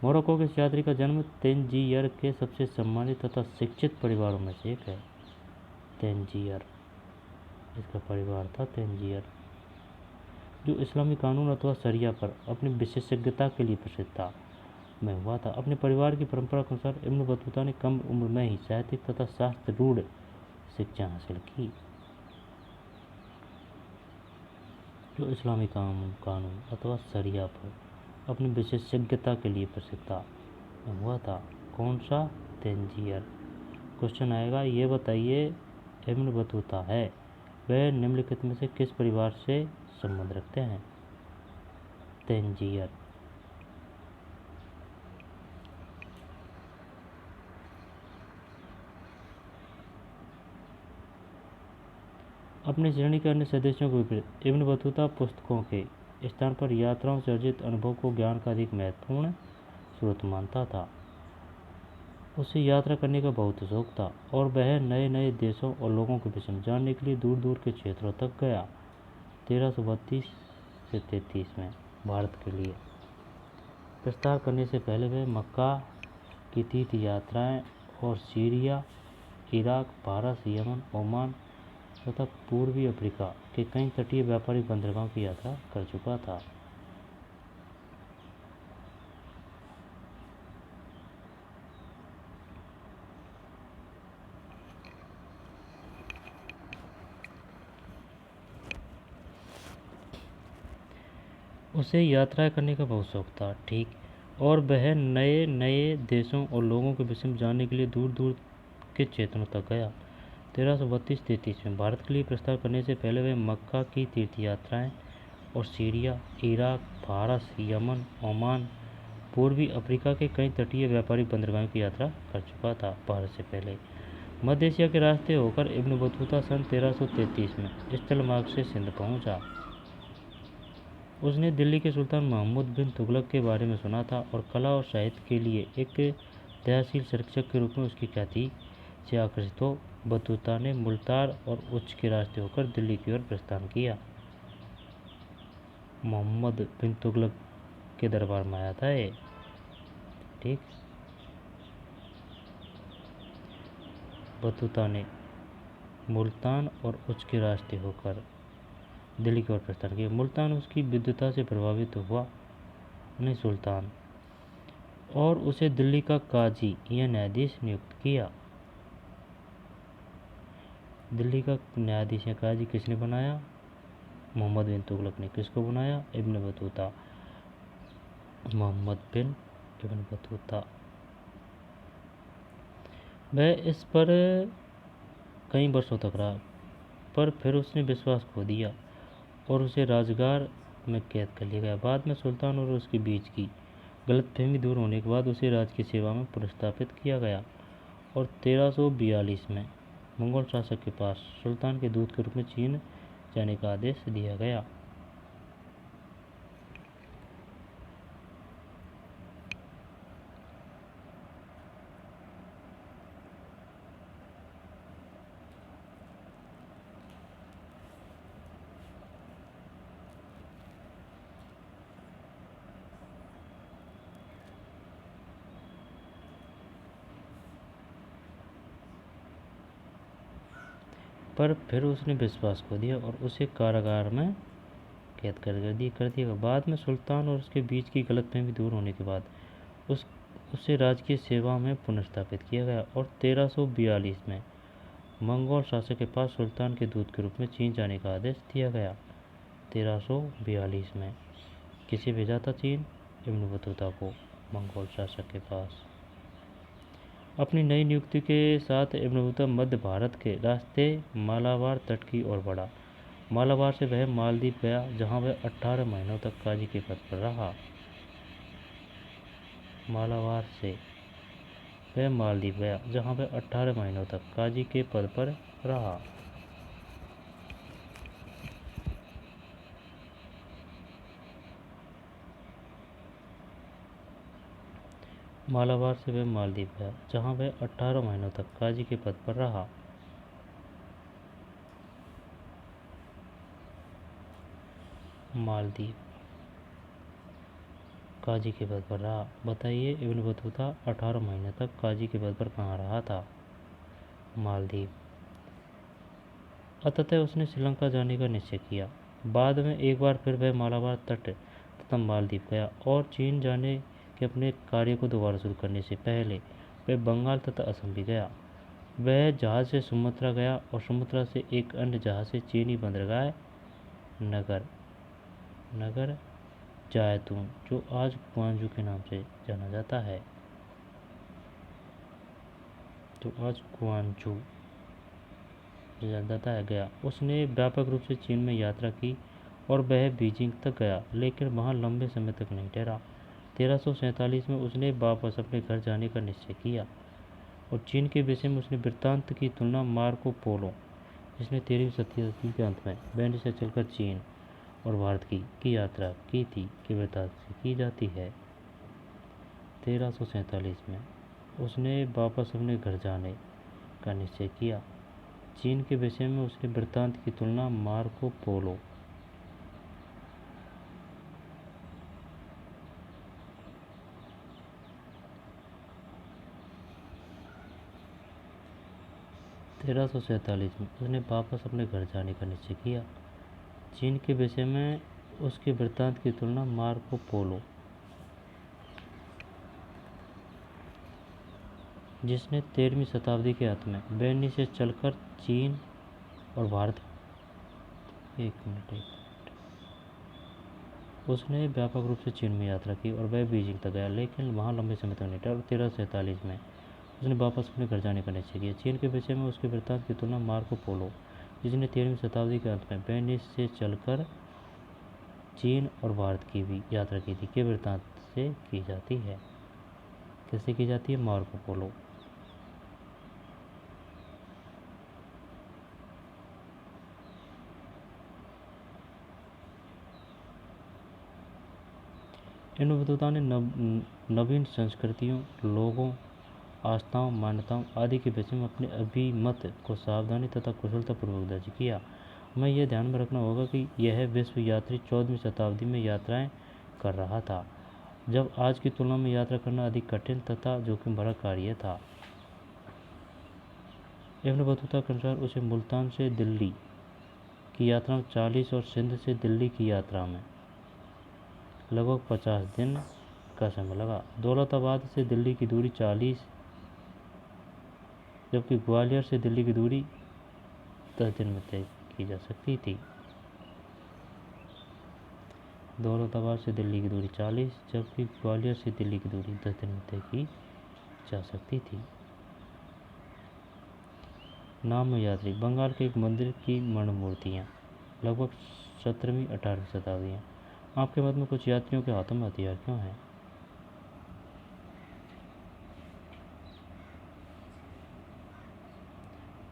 मोरक्को के इस यात्री का जन्म तंजीयर के सबसे सम्मानित तथा शिक्षित परिवारों में से एक है। तंजीयर, इसका परिवार था तंजीयर, जो इस्लामी कानून अथवा शरिया पर अपनी विशेषज्ञता के लिए प्रसिद्ध था, में हुआ था। अपने परिवार की परंपरा के अनुसार इब्न बतूता ने कम उम्र में ही साहित्यिक तथा शास्त्र रूढ़ शिक्षा हासिल की, जो इस्लामी कानून अथवा शरिया पर अपनी विशेषज्ञता के लिए प्रसिद्ध था, में हुआ था। कौन सा? तंजीयर। क्वेश्चन आएगा, ये बताइए इब्न बतूता है वह निम्नलिखित में से किस परिवार से संबंध रखते हैं? तंजीयर। अपनी श्रेणी के अन्य सदस्यों के विपरीत इब्न बतूता पुस्तकों के स्थान पर यात्राओं से अर्जित अनुभव को ज्ञान का अधिक महत्वपूर्ण स्रोत मानता था। उसे यात्रा करने का बहुत शौक था और वह नए नए देशों और लोगों के विषय में जानने के लिए दूर दूर के क्षेत्रों तक गया। 1332 से 33 में भारत के लिए प्रस्ताव करने से पहले वह मक्का की तीर्थ यात्राएं और सीरिया, इराक, फारस, यमन, ओमान तथा पूर्वी अफ्रीका के कई तटीय व्यापारिक बंदरगाहों की यात्रा कर चुका था। उसे यात्रा करने का बहुत शौक था, ठीक, और वह नए नए देशों और लोगों के विषय में जानने के लिए दूर दूर के क्षेत्रों तक गया। 1332-33 में भारत के लिए प्रस्ताव करने से पहले वह मक्का की तीर्थ यात्राएं और सीरिया, इराक, फारस, यमन, ओमान, पूर्वी अफ्रीका के कई तटीय व्यापारिक बंदरगाहों की यात्रा कर चुका था। भारत से पहले मध्य एशिया के रास्ते होकर इब्न बतूता सन 1333 में स्थल मार्ग से सिंध पहुंचा। उसने दिल्ली के सुल्तान महमूद बिन तुगलक के बारे में सुना था और कला और साहित्य के लिए एक दयाशील संरक्षक के रूप में उसकी ख्याति से आकर्षित हो बतूता ने मुल्तान और उच्च के रास्ते होकर दिल्ली की ओर प्रस्थान किया। मोहम्मद बिन तुगलक के दरबार में आया था ये, ठीक। बतूता ने मुल्तान और उच्च के रास्ते होकर दिल्ली की ओर प्रस्थान किया। मुल्तान उसकी विद्वता से प्रभावित हुआ, उन्हें सुल्तान, और उसे दिल्ली का काजी या न्यायाधीश नियुक्त किया। दिल्ली का न्यायाधीश या काजी किसने बनाया? मोहम्मद बिन तुगलक ने। किसको बनाया? Ibn Battuta. Muhammad bin Ibn Battuta. वह इस पर कई वर्षों तक रहा, पर फिर उसने विश्वास खो दिया और उसे राजगार में कैद कर लिया गया। बाद में सुल्तान और उसके बीच की गलतफहमी दूर होने के बाद उसे राज की सेवा में पुनर्स्थापित किया गया और 1342 में मंगोल शासक के पास सुल्तान के दूत के रूप में चीन जाने का आदेश दिया गया। पर फिर उसने विश्वास खो दिया और उसे कारागार में कैद कर दिया। बाद में सुल्तान और उसके बीच की गलतफहमी दूर होने के बाद उसे राजकीय सेवा में पुनर्स्थापित किया गया और 1342 में मंगोल शासक के पास सुल्तान के दूत के रूप में चीन जाने का आदेश दिया गया। 1342 में किसे भेजा था चीन? इब्न बतूता को मंगोल शासक के पास। अपनी नई नियुक्ति के साथ इब्न मध्य भारत के रास्ते मालाबार तट की ओर बढ़ा। मालाबार से वह मालदीव गया, जहां वह 18 महीनों तक काजी के पद पर रहा। मालाबार से वह मालदीव गया, जहां वह 18 महीनों तक काजी के पद पर रहा। मालाबार से वह मालदीव गया, जहां वह 18 महीनों तक काजी के पद पर रहा। मालदीव काजी के पद पर रहा। बताइए इब्न बतूता 18 महीने तक काजी के पद पर कहाँ रहा था? मालदीव। अतः उसने श्रीलंका जाने का निश्चय किया। बाद में एक बार फिर वह मालाबार तट तथा मालदीव गया और चीन जाने के अपने कार्य को दोबारा शुरू करने से पहले वह बंगाल तथा असम भी गया। वह जहाज से सुमत्रा गया और सुमत्रा से एक अन्य जहाज से चीनी बंदरगाह नगर जायतून, जो आज ग्वांजू के नाम से जाना जाता है, गया। उसने व्यापक रूप से चीन में यात्रा की और वह बीजिंग तक गया, लेकिन वहां लंबे समय तक नहीं ठहरा। 1347 में उसने वापस अपने घर जाने का निश्चय किया और चीन के विषय में उसने वृत्तांत की तुलना मार्को पोलो, जिसने 13वीं शताब्दी के अंत में वेनिस से चलकर चीन और भारत की यात्रा की थी, के वृत्तांत से की जाती है। 1347 में उसने वापस अपने घर जाने का निश्चय किया। चीन के विषय में उसने वृत्तांत की तुलना मार्को पोलो, में उसने वापस अपने घर जाने का निश्चय किया। चीन के विषय में उसके वृत्तांत की तुलना मार्को पोलो, जिसने 13वीं शताब्दी के अंत में वेनिस से चलकर चीन और भारत उसने व्यापक रूप से चीन में यात्रा की और वह बीजिंग तक गया, लेकिन वहां लंबे समय तक नहीं ठहरा। 1347 में उसने वापस अपने घर जाने का निश्चय किया। चीन के विषय में उसके वृत्तांत की तुलना मार्को पोलो, जिसने 13वीं शताब्दी के अंत में वेनिस से चलकर चीन और भारत की भी यात्रा की थी, के वृत्तांत से की जाती है। कैसे की जाती है? Marco Polo. इन विद्वताओं ने नवीन संस्कृतियों, लोगों, आस्थाओं, मान्यताओं आदि के विषय में अपने अभिमत को सावधानी तथा कुशलतापूर्वक दर्ज किया। हमें यह ध्यान में रखना होगा कि यह विश्व यात्री 14वीं शताब्दी में यात्राएं कर रहा था, जब आज की तुलना में यात्रा करना अधिक कठिन तथा जोखिम भरा कार्य था। इब्न बतूता के अनुसार उसे मुल्तान से दिल्ली की यात्रा में 40 और सिंध से दिल्ली की यात्रा में लगभग 50 दिन का समय लगा। दौलताबाद से दिल्ली की दूरी 40, जबकि ग्वालियर से दिल्ली की दूरी 10 दिन में तय की जा सकती थी। दौलताबाद से दिल्ली की दूरी 40, जबकि ग्वालियर से दिल्ली की दूरी 10 दिन में तय की जा सकती थी। नाम यात्री बंगाल के एक मंदिर की मणि मूर्तियाँ, लगभग 17वीं 18वीं शताब्दियाँ। आपके मत में कुछ यात्रियों के हाथों में हथियार क्यों हैं?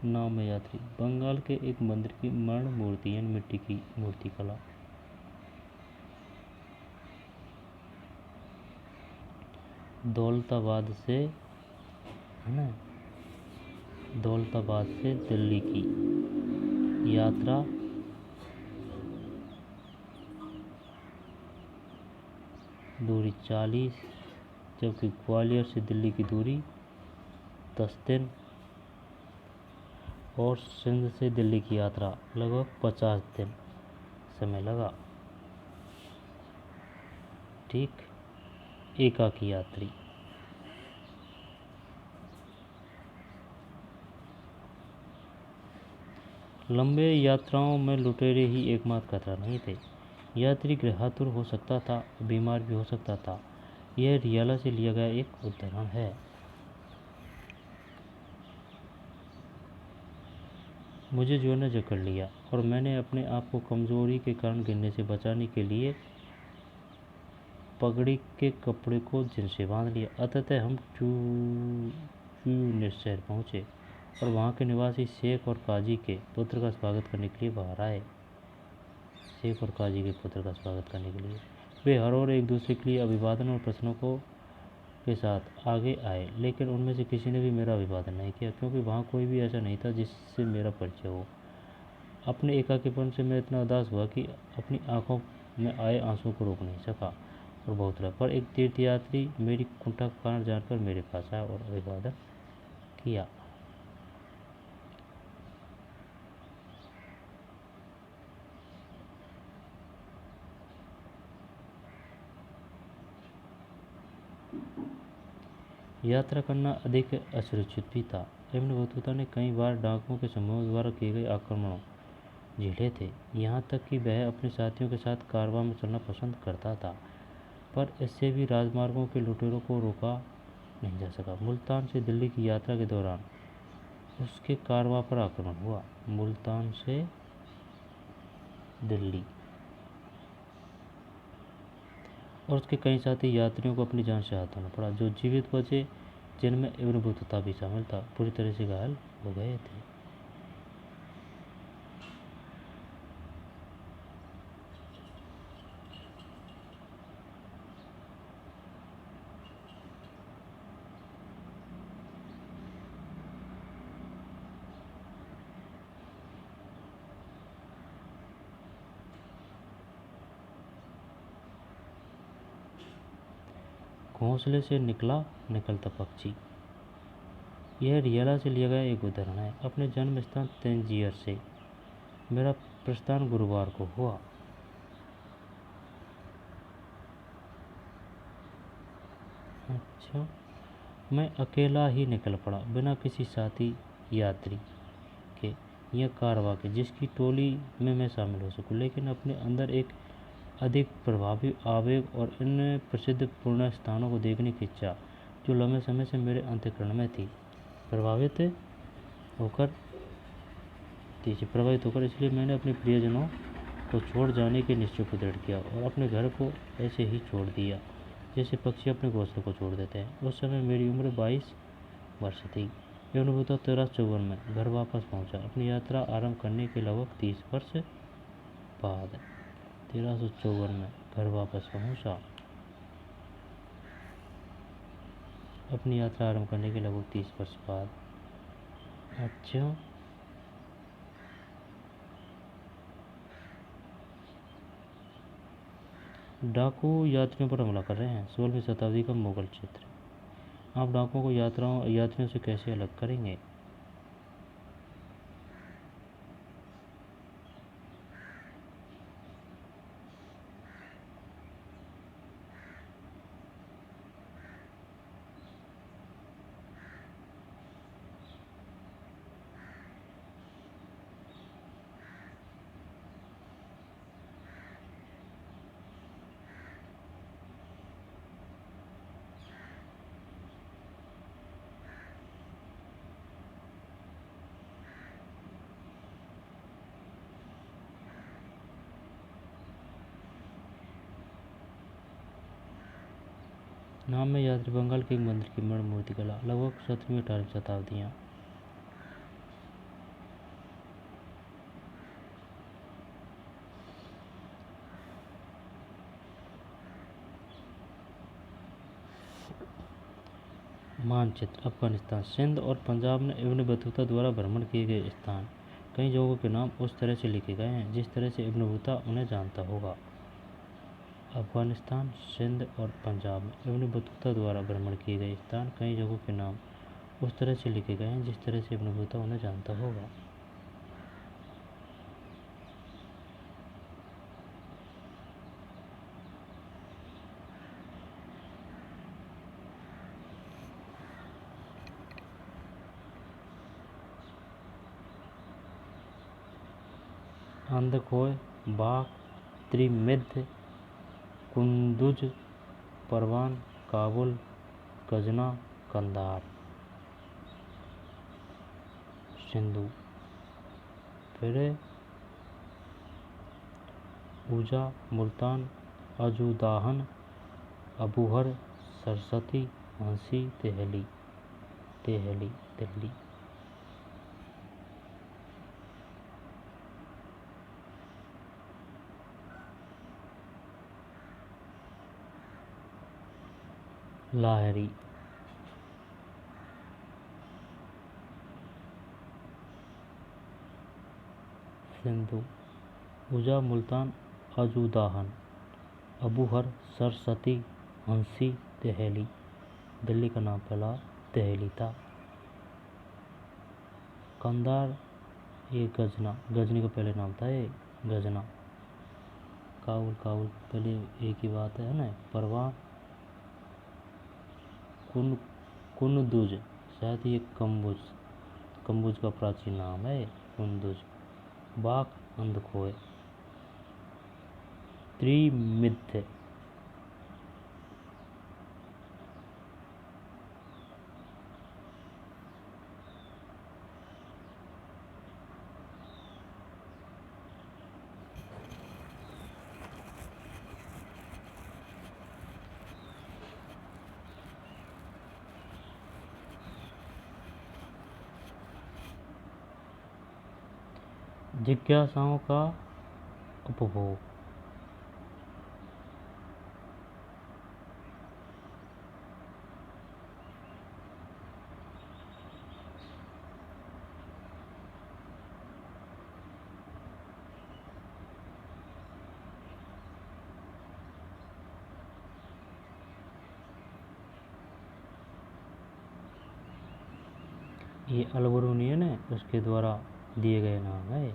नाम यात्री बंगाल के एक मंदिर की मणि मूर्ति यानी मिट्टी की मूर्ति कला। दौलताबाद से दिल्ली की यात्रा दूरी 40, जबकि ग्वालियर से दिल्ली की दूरी 10 दिन और सिंध से दिल्ली की यात्रा लगभग 50 दिन समय लगा। ठीक। एकाकी यात्री लंबे यात्राओं में लुटेरे ही एकमात्र खतरा नहीं थे। यात्री गृहातुर हो सकता था, बीमार भी हो सकता था। यह रियाला से लिया गया एक उदाहरण है। मुझे जोर ने जकड़ लिया और मैंने अपने आप को कमजोरी के कारण गिरने से बचाने के लिए पगड़ी के कपड़े को जिन से बांध लिया। अंततः हम ट्यूनिस शहर पहुँचे और वहाँ के निवासी शेख और काजी के पुत्र का स्वागत करने के लिए बाहर आए। शेख और काजी के पुत्र का स्वागत करने के लिए वे हर और एक दूसरे के लिए अभिवादन और प्रश्नों को के साथ आगे आए, लेकिन उनमें से किसी ने भी मेरा अभिवादन नहीं किया, क्योंकि वहाँ कोई भी ऐसा नहीं था जिससे मेरा परिचय हो। अपने एकाकीपन से मैं इतना उदास हुआ कि अपनी आंखों में आए आंसुओं को रोक नहीं सका और बहुत रहा। पर एक तीर्थयात्री मेरी कुंठा का कारण जानकर मेरे पास आया और अभिवादन किया। यात्रा करना अधिक असुरक्षित भी था। इब्न बतूता ने कई बार डाकुओं के समूह द्वारा किए गए आक्रमणों झेले थे, यहाँ तक कि वह अपने साथियों के साथ कारवां में चलना पसंद करता था, पर इससे भी राजमार्गों के लुटेरों को रोका नहीं जा सका। मुल्तान से दिल्ली की यात्रा के दौरान उसके कारवां पर आक्रमण हुआ। मुल्तान से दिल्ली और उसके कई साथी यात्रियों को अपनी जान से हाथ धोना पड़ा। जो जीवित बचे, जिनमें इब्न बतूता भी शामिल था, पूरी तरह से घायल हो गए थे। घोंसले से निकलता पक्षी। यह रियाला से लिया गया एक उदाहरण है। अपने जन्म स्थान तंजीयर से मेरा प्रस्थान गुरुवार को हुआ। अच्छा, मैं अकेला ही निकल पड़ा, बिना किसी साथी यात्री के या कारवां के जिसकी टोली में मैं शामिल हो सकूं, लेकिन अपने अंदर एक अधिक प्रभावी आवेग और इन प्रसिद्ध पुण्य स्थानों को देखने की इच्छा, जो लंबे समय से मेरे अंतःकरण में थी, प्रभावित होकर इसलिए मैंने अपने प्रियजनों को छोड़ जाने के निश्चय को दृढ़ किया और अपने घर को ऐसे ही छोड़ दिया जैसे पक्षी अपने घोंसले को छोड़ देते हैं। उस समय मेरी उम्र 22 वर्ष थी। यह अनुभूता 1354 में घर वापस पहुंचा। अपनी यात्रा आरंभ करने के लगभग 30 वर्ष बाद 1354 में घर वापस पहुंचा। अपनी यात्रा आरंभ करने के लगभग 30 वर्ष बाद। अच्छा, डाकू यात्रियों पर हमला कर रहे हैं। 16वीं शताब्दी का मुगल क्षेत्र। आप डाकुओं को यात्रियों से कैसे अलग करेंगे? नाम में यात्री बंगाल के एक मंदिर की मण मूर्ति कला, लगभग 17वीं 18वीं शताब्दियाँ। मानचित्र। अफगानिस्तान, सिंध और पंजाब में इब्न बतूता द्वारा भ्रमण किए गए स्थान। कई जगहों के नाम उस तरह से लिखे गए हैं जिस तरह से इब्न बतूता उन्हें जानता होगा। अफगानिस्तान, सिंध और पंजाब में इब्न बतूता द्वारा भ्रमण किए गए स्थान। कई जगहों के नाम उस तरह से लिखे गए हैं जिस तरह से इब्न बतूता उन्हें जानता होगा। अंधकोय, बाक, त्रिमिध, कुंदुज, परवान, काबुल, गजना, कंधार। सिंधु। फिर ऊजा, मुल्तान, अजूदाहन, अबूहर, सरस्वती, हंसी, तेहली, दिल्ली। लाहरी, सिंधु। ऊजा, मुल्तान, अजूदाहन, अबूहर, सरस्वती, हंसी, तेहली। दिल्ली का नाम पहला तेहली था। कंधार, ये गजना, गजनी का पहले नाम था ये गजना। काबुल, काबुल पहले एक ही बात है ना। परवान, कुंदुज, शायद ये कम्बुज का प्राचीन नाम है कुंदुज। बाक, अंधकोय। त्रिमिध्य, जिज्ञासाओं का उपभोग। ये अलबरूनी है ना, उसके द्वारा दिए गए नाम है।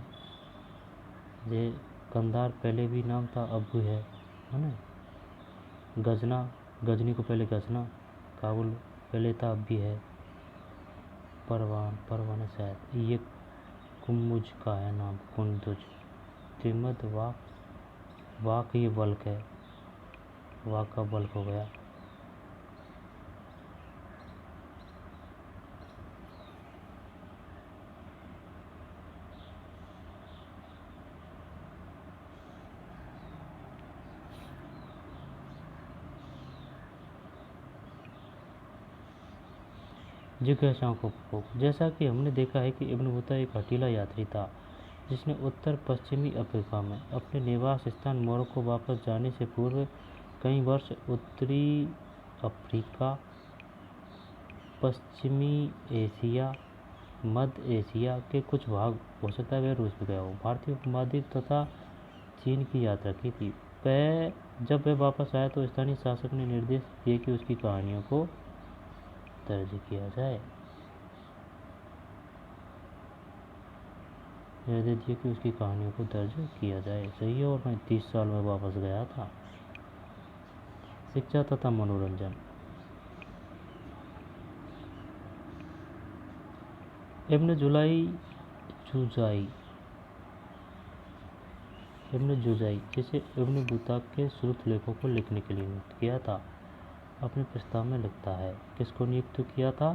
ये कंधार पहले भी नाम था, अब भी है ना। गजना, गजनी को पहले गजना, काबुल पहले था, अब भी है। परवान शायद ये कुमुज का है नाम, कुंदुज। त्रिमद, वाक ये वल्क है, वाक का वल्क हो गया। जिज्ञासाओं को उपभोग। जैसा कि हमने देखा है कि इब्न बतूता एक हठीला यात्री था जिसने उत्तर पश्चिमी अफ्रीका में अपने निवास स्थान मोरक्को वापस जाने से पूर्व कई वर्ष उत्तरी अफ्रीका, पश्चिमी एशिया, मध्य एशिया के कुछ भाग, हो सकता है वह रूस भी गया हो, भारतीय उपमहाद्वीप तथा चीन की यात्रा की थी। जब वह वापस आया तो स्थानीय शासक ने निर्देश दिए कि उसकी कहानियों को दर्ज किया जाए। निर्देश दिए कि उसकी कहानियों को दर्ज किया जाए। सही है। और मैं 30 साल में वापस गया था। शिक्षा तथा मनोरंजन। इब्न जुजाई जिसे इब्न बतूता के श्रुत लेखों को लिखने के लिए नियुक्त किया था, अपने प्रस्ताव में लिखता है। किसको नियुक्त किया था?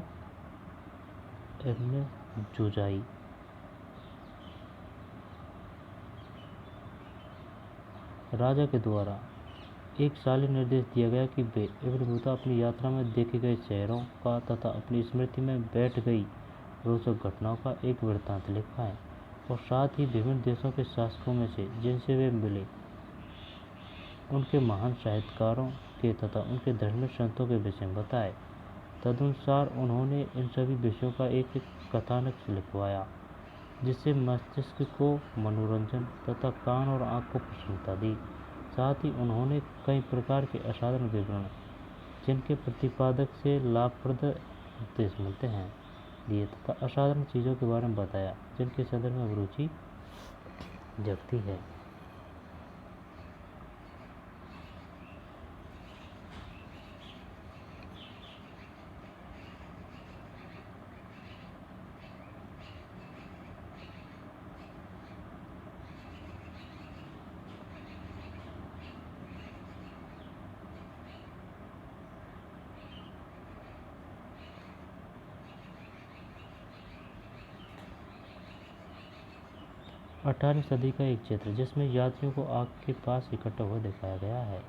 इब्न जुजाई। राजा के द्वारा एक साल निर्देश दिया गया कि वे इब्न बतूता अपनी यात्रा में देखे गए शहरों का तथा अपनी स्मृति में बैठ गई रोचक घटनाओं का एक वृत्तांत लिखवाएं और साथ ही विभिन्न देशों के शासकों में से जिनसे वे मिले उनके महान साहित्यकारों के तथा उनके धर्मिक संतों के विषय में बताए। तदनुसार उन्होंने इन सभी विषयों का एक कथानक लिखवाया जिससे मस्तिष्क को मनोरंजन तथा कान और आँख को प्रसन्नता दी। साथ ही उन्होंने कई प्रकार के असाधारण विवरण जिनके प्रतिपादक से लाभप्रद उपदेश मिलते हैं दिए तथा असाधारण चीज़ों के बारे में बताया जिनके संदर्भ में रुचि जगती है। 18वीं सदी का एक चित्र जिसमें यात्रियों को आग के पास इकट्ठा हुआ दिखाया गया है।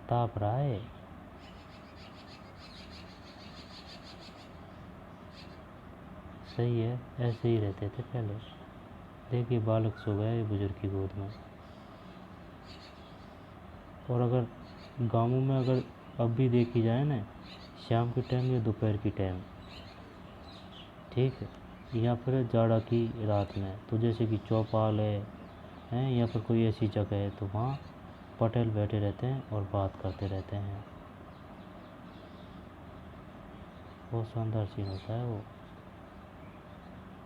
ताप रहा है। सही है, ऐसे ही रहते थे पहले। देखिए बालक सो गए बुजुर्ग की गोद में। और अगर गाँवों में अगर अब भी देखी जाए ना, शाम के टाइम या दोपहर की टाइम, ठीक है, या फिर जाड़ा की रात में, तो जैसे कि चौपाल है या फिर कोई ऐसी जगह है तो वहाँ पटेल बैठे रहते हैं और बात करते रहते हैं। बहुत शानदार सीन होता है वो।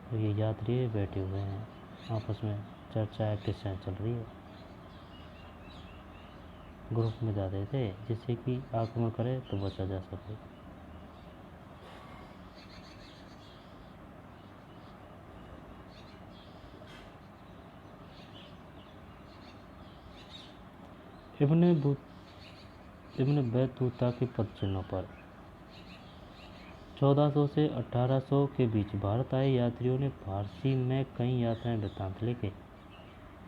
तो ये यात्री बैठे हुए हैं, आपस में चर्चा है, किस्सें चल रही है। ग्रुप में जाते थे जिससे कि आक्रमण करे तो बचा जा सके। इब्न बैतूता के पदचिह्नों पर 1400 से 1800 के बीच भारत आए यात्रियों ने फारसी में कई यात्राएं वृत्तांत लिखे।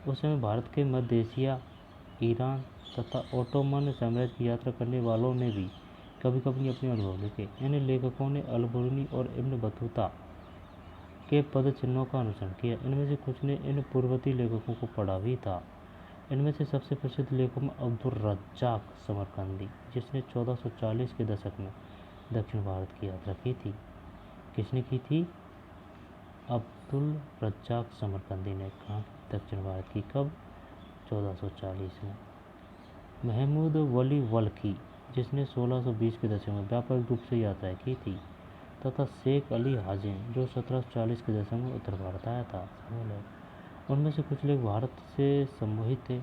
उस समय भारत के मध्य एशिया, ईरान तथा ओटोमन साम्राज्य की यात्रा करने वालों ने भी कभी कभी अपने अनुभव लिखे। इन लेखकों ने अल-बरूनी और इब्न बतूता के पदचिह्नों का अनुसरण किया। इनमें से कुछ ने इन पूर्ववर्ती लेखकों को पढ़ा भी था। इनमें से सबसे प्रसिद्ध लेखकों में अब्दुल रज्जाक समरकंदी, जिसने 1440 के दशक में दक्षिण भारत की यात्रा की थी। किसने की थी? अब्दुल रज्जाक समरकंदी ने। कहाँ? दक्षिण भारत की। कब? 1440 में। महमूद वली वल्की, जिसने 1620 के दशक में व्यापक रूप से यात्राएं की थी, तथा शेख अली हाजिन, जो 1740 के दशक में उत्तर भारत आया था। उनमें से कुछ लोग भारत से सम्मोहित थे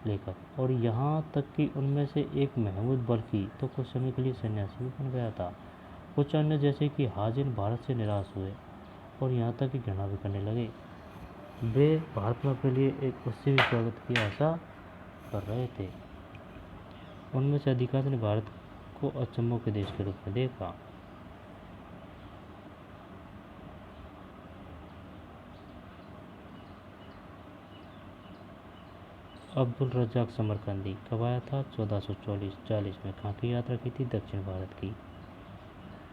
लेखक, और यहाँ तक कि उनमें से एक महमूद बल्कि तो कुछ समय के लिए सन्यासी भी बन गया था। कुछ अन्य जैसे कि हाजिन भारत से निराश हुए और यहाँ तक कि घृणा भी करने लगे। वे भारत में अपने लिए एक उससे भी स्वागत की आशा कर रहे थे। उनमें से अधिकांश ने भारत को अचंभों के देश के रूप में देखा। अब्दुल रज्जाक समरकंदी कब आया था? 1440 में। कहाँ की यात्रा की थी? दक्षिण भारत की।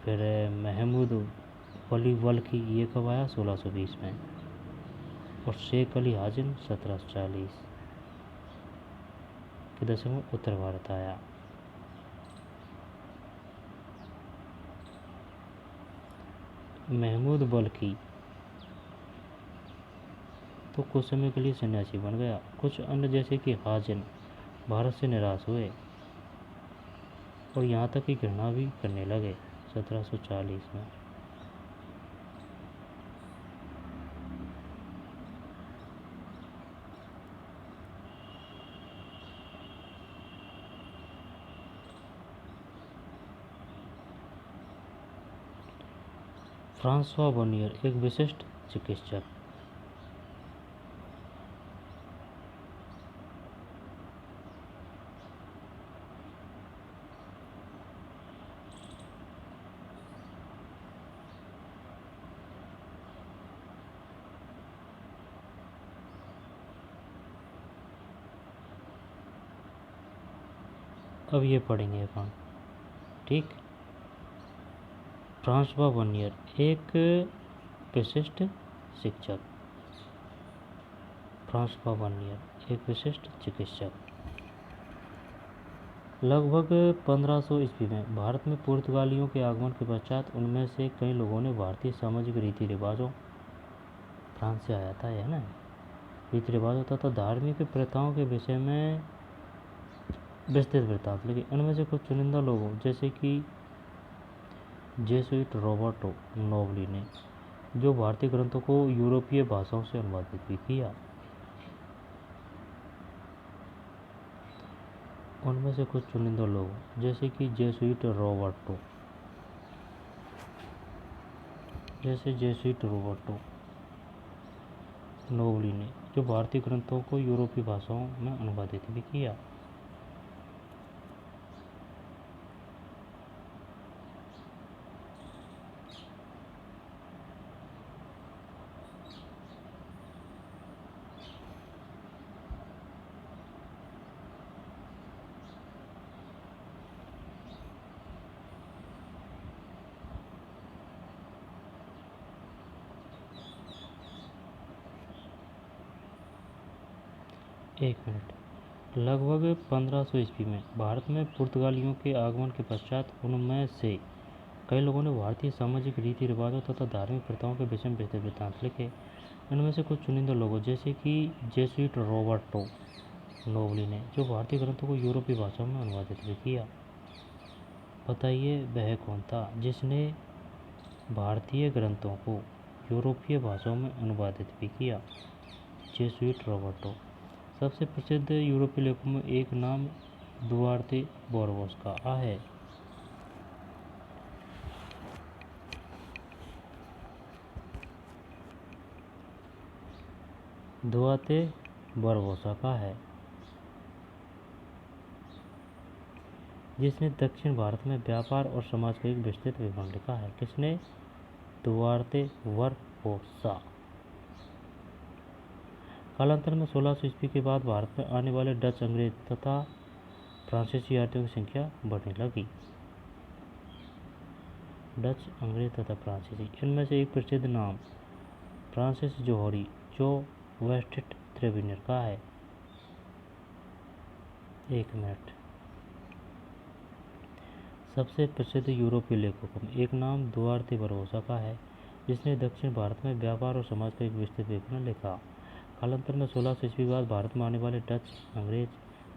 फिर महमूद वली वल्की, ये कब आया? 1620 में। और शेख अली हाजिन 1740 के दशक में उत्तर भारत आया। महमूद बल्कि तो कुछ समय के लिए सन्यासी बन गया। कुछ अन्य जैसे कि हाजिन भारत से निराश हुए और यहाँ तक कि घृणा भी करने लगे। 1740 में। फ्रांसवा बर्नियर एक विशिष्ट चिकित्सक। अब ये पढ़ेंगे अपन, ठीक। फ्रांसवा बर्नियर एक विशिष्ट शिक्षक। फ्रांसवा बर्नियर एक विशिष्ट चिकित्सक। लगभग 1500 ईस्वी में भारत में पुर्तगालियों के आगमन के पश्चात उनमें से कई लोगों ने भारतीय सामाजिक रीति रिवाजों, फ्रांस से आया था यह ना, रीति रिवाजों तथा धार्मिक प्रथाओं के विषय में विस्तृत वृत्तांत लिखे। उनमें से कुछ चुनिंदा लोगों जैसे कि जेसुइट रॉबर्टो नोबली ने, जो भारतीय ग्रंथों को यूरोपीय भाषाओं से अनुवादित भी किया। उनमें से कुछ चुनिंदा लोग जैसे कि जेसुइट रॉबर्टो नोबली ने, जो भारतीय ग्रंथों को यूरोपीय भाषाओं में अनुवादित भी किया। एक मिनट। लगभग 1500 ईस्वी में भारत में पुर्तगालियों के आगमन के पश्चात उनमें से कई लोगों ने भारतीय सामाजिक रीति रिवाजों तथा धार्मिक प्रथाओं के विषय में विस्तृत वृत्तांत लिखे। इनमें से कुछ चुनिंदा लोगों जैसे कि जेसुइट रॉबर्टो नोबली ने, जो भारतीय ग्रंथों को यूरोपीय भाषाओं में अनुवादित भी किया। बताइए वह कौन था जिसने भारतीय ग्रंथों को यूरोपीय भाषाओं में अनुवादित भी किया? Jesuit Roberto. सबसे प्रसिद्ध यूरोपीय लेखकों में एक नाम दुआर्ते बोर्बोस का है। दुआर्ते बोर्बोसा का है, जिसने दक्षिण भारत में व्यापार और समाज का एक विस्तृत विवरण लिखा है। किसने? दुआर्ते बोर्बोसा। कालांतर में 1600 ईस्वी के बाद भारत में आने वाले डच, अंग्रेज तथा फ्रांसीसी यात्रियों की संख्या बढ़ने लगी। डच, अंग्रेज तथा फ्रांसीसी। इनमें से एक प्रसिद्ध नाम फ्रांसिस जोहरी, जो वेस्टेट ट्रेविनियर का है। एक मिनट। सबसे प्रसिद्ध यूरोपीय लेखकों में एक नाम दुआर्ते बोर्बोसा का है, जिसने दक्षिण भारत में व्यापार और समाज का एक विस्तृत विवरण लिखा। कालांतर में 1600 ईस्वी बाद भारत में आने वाले डच, अंग्रेज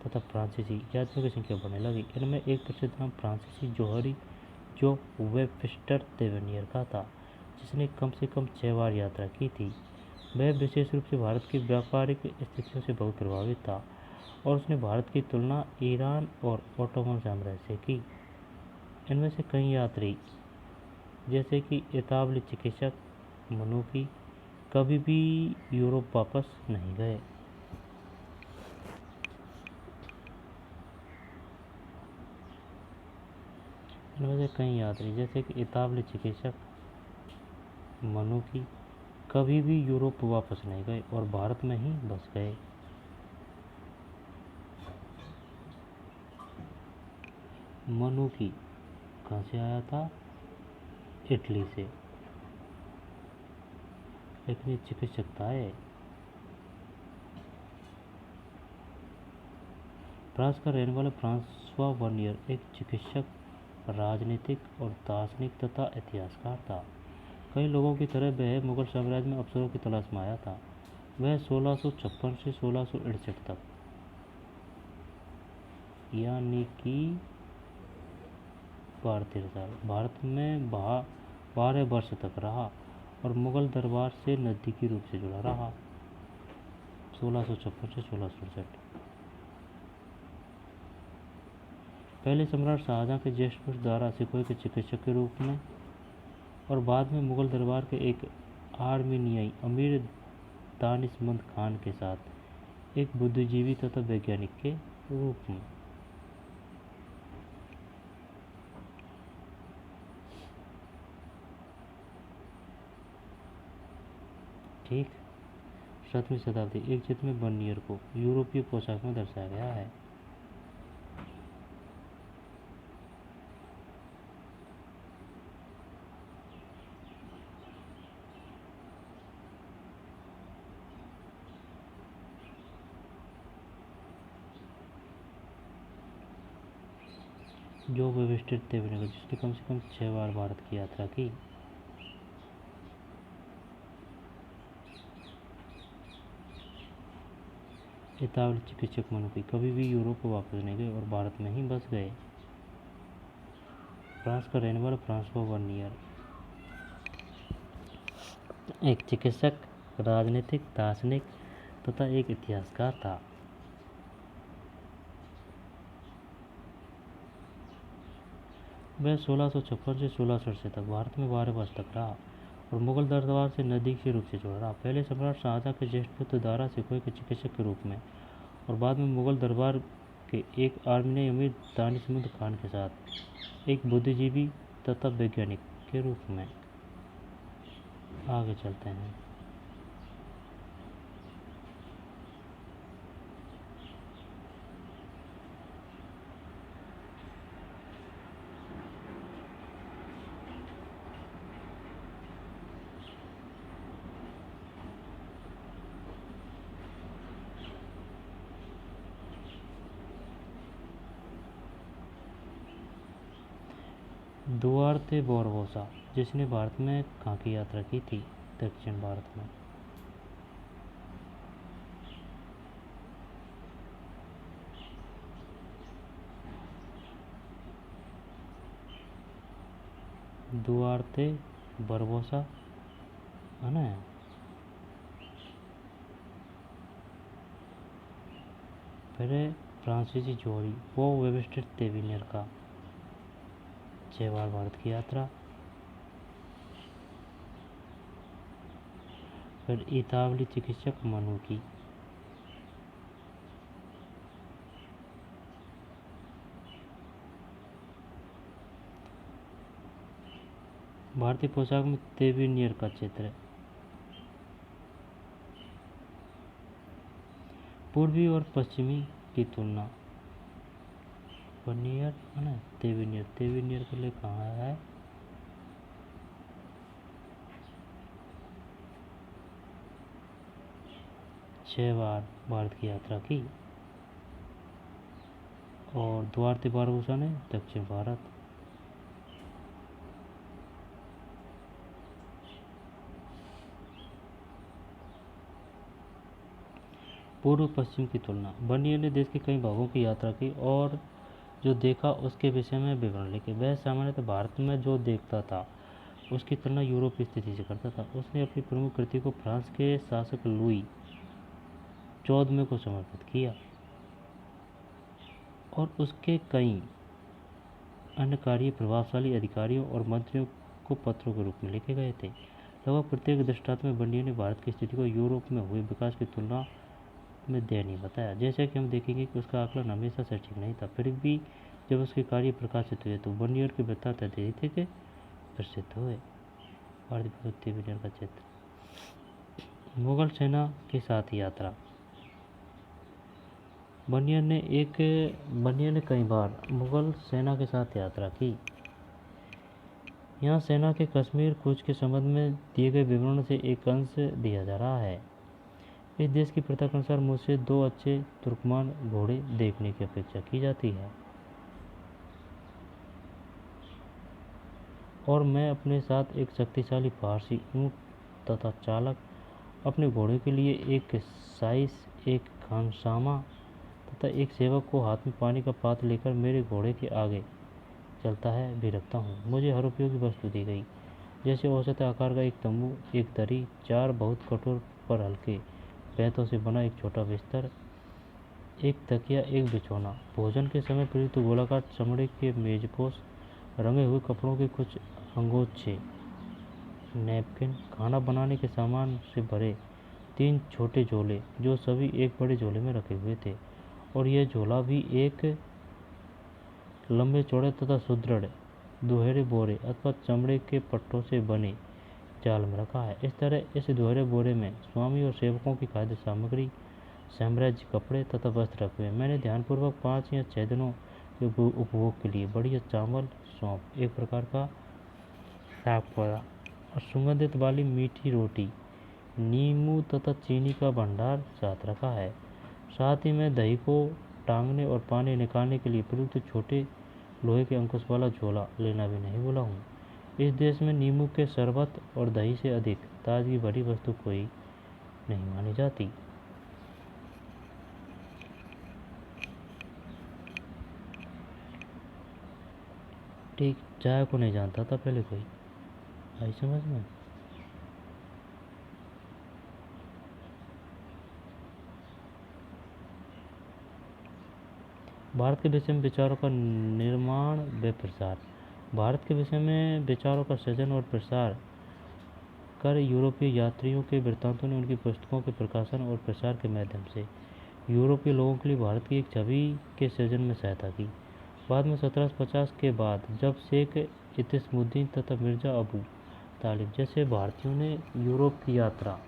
तथा फ्रांसीसी यात्रियों की संख्या बढ़ने लगी। इनमें एक प्रसिद्ध नाम फ्रांसीसी जोहरी, जो वेस्टर ट्रेविनियर का था, जिसने कम से कम 6 बार यात्रा की थी। वह विशेष रूप से भारत की व्यापारिक स्थितियों से बहुत प्रभावित था और उसने भारत की तुलना ईरान और ओटोमन साम्राज्य से की। इनमें से कई यात्री जैसे कि इतालवी चिकित्सक मनुकी कभी भी यूरोप वापस नहीं गए। इनमें से कई यात्री जैसे कि इतालवी चिकित्सक मनुकी कभी भी यूरोप वापस नहीं गए और भारत में ही बस गए। मनुकी कहाँ से आया था? इटली से, लेकिन ये चिकित्सक था। फ्रांस का रहने वाला फ्रांसवा वर्नियर एक चिकित्सक, राजनीतिक और दार्शनिक तथा इतिहासकार था। कई लोगों की तरह वह मुगल साम्राज्य में अवसरों की तलाश में आया था। वह 1656 से 1668 तक, यानी कि 12 साल भारत में 12 वर्ष तक रहा और मुगल दरबार से नज़दीकी रूप से जुड़ा रहा। 1656 से 1668। पहले सम्राट शाहजहां के ज्येष्ठ पुत्र दारा सिकोही के चिकित्सक के रूप में और बाद में मुगल दरबार के एक आर्मीनियाई अमीर दानिशमंद खान के साथ एक बुद्धिजीवी तथा वैज्ञानिक के रूप में। ठीक। 7वीं शताब्दी। एक चित्र में वर्नियर को यूरोपीय पोशाक में दर्शाया गया है। जो वेस्टर ट्रेविनियर, जिसने कम से कम 6 बार भारत की यात्रा की। इतालवी चिकित्सक मनुकी कभी भी यूरोप को वापस नहीं गए और भारत में ही बस गए। फ्रांस का रहने वाला फ्रांसवा वर्नियर एक चिकित्सक, राजनीतिक, दार्शनिक तथा एक इतिहासकार था। वह 1656 से 1668 तक भारत में 12 वर्ष तक रहा और मुगल दरबार से नज़दीकी रूप से जुड़ा रहा। पहले सम्राट शाहजहां के ज्येष्ठ पुत्र दारा सिकोही के चिकित्सक के रूप में और बाद में मुगल दरबार के एक आर्मीनियाई अमीर दानिशमंद खान के साथ एक बुद्धिजीवी तथा वैज्ञानिक के रूप में। आगे चलते हैं। दुआर्ते बारबोसा, जिसने भारत में कहाँ की यात्रा की थी? दक्षिण भारत में। दुआर्ते बारबोसा है ना। फिर फ्रांसीसी जोड़ी, वो व्यवस्थित तेविनियर का 6 बार भारत की यात्रा। फिर इतावली चिकित्सक मनु की। भारतीय पोशाक में तेविनियर का चित्र। पूर्वी और पश्चिमी की तुलना। वर्नियर है ना, तेविनियर, तेविनियर के लिए कहाँ है? 6 बार भारत की यात्रा की। और दुआर्ते बारबोसा ने दक्षिण भारत। पूर्व पश्चिम की तुलना। बर्नियर ने देश के कई भागों की यात्रा की और जो देखा उसके विषय में विवरण लिखे। वह सामान्यतः भारत में जो देखता था उसकी तुलना यूरोप की स्थिति से करता था। उसने अपनी प्रमुख कृति को फ्रांस के शासक लुई 14वें को समर्पित किया और उसके कई अन्य कार्य प्रभावशाली अधिकारियों और मंत्रियों को पत्रों के रूप में लिखे गए थे। लगभग प्रत्येक दृष्टांत में बर्नियर ने भारत की स्थिति को यूरोप में हुए विकास की तुलना में दयनीय बताया। जैसा कि हम देखेंगे कि उसका आकलन हमेशा सटीक नहीं था, फिर भी जब उसके कार्य प्रकाशित हुए तो बर्नियर के वृत्तांत अत्यधिक प्रसिद्ध हुए। भारतीय विनर का चित्र। मुगल सेना के साथ यात्रा। बर्नियर ने कई बार मुगल सेना के साथ यात्रा की। यहाँ सेना के कश्मीर कूच के संबंध में दिए गए विवरण से एक अंश दिया जा रहा है। इस देश की प्रथा के अनुसार मुझसे 2 अच्छे तुर्कमान घोड़े देखने की अपेक्षा की जाती है और मैं अपने साथ एक शक्तिशाली फारसी ऊँट तथा चालक, अपने घोड़े के लिए एक साइस, एक खानसामा तथा एक सेवक को हाथ में पानी का पात्र लेकर मेरे घोड़े के आगे चलता है भी रखता हूँ। मुझे हर उपयोगी वस्तु दी गई, जैसे औसत आकार का एक तंबू, एक दरी, 4 बहुत कठोर पर हल्के बेंतों से बना एक छोटा बिस्तर, एक तकिया, एक बिछौना, भोजन के समय प्रयुक्त गोलाकार चमड़े के मेजपोश, रंगे हुए कपड़ों के कुछ अंगोछे, नैपकिन, खाना बनाने के सामान से भरे 3 छोटे झोले जो सभी एक बड़े झोले में रखे हुए थे और यह झोला भी एक लंबे चौड़े तथा सुदृढ़ दोहरे बोरे अथवा चमड़े के पट्टों से बने जाल में रखा है। इस तरह इस दोहरे बोरे में स्वामी और सेवकों की खाद्य सामग्री, साम्राज्य, कपड़े तथा वस्त्र रखे हुए। मैंने ध्यानपूर्वक 5 या 6 दिनों के उपभोग के लिए बढ़िया चावल, सौंफ, एक प्रकार का साग पौधा और सुगंधित वाली मीठी रोटी, नींबू तथा चीनी का भंडार साथ रखा है। साथ ही मैं दही को टांगने और पानी निकालने के लिए प्रयुक्त छोटे लोहे के अंकुश वाला झोला लेना भी नहीं भूला हूँ। इस देश में नींबू के शरबत और दही से अधिक ताजगी भरी वस्तु कोई नहीं मानी जाती। ठीक, चाय को नहीं जानता था पहले कोई, आई समझ में। भारत के विषय में विचारों का निर्माण व प्रसार। भारत के विषय में विचारों का सृजन और प्रसार कर यूरोपीय यात्रियों के वृत्तांतों ने उनकी पुस्तकों के प्रकाशन और प्रसार के माध्यम से यूरोपीय लोगों के लिए भारत की एक छवि के सृजन में सहायता की। बाद में 1750 के बाद जब शेख इतिसमुद्दीन तथा मिर्जा अबू तालिब जैसे भारतीयों ने यूरोप की यात्रा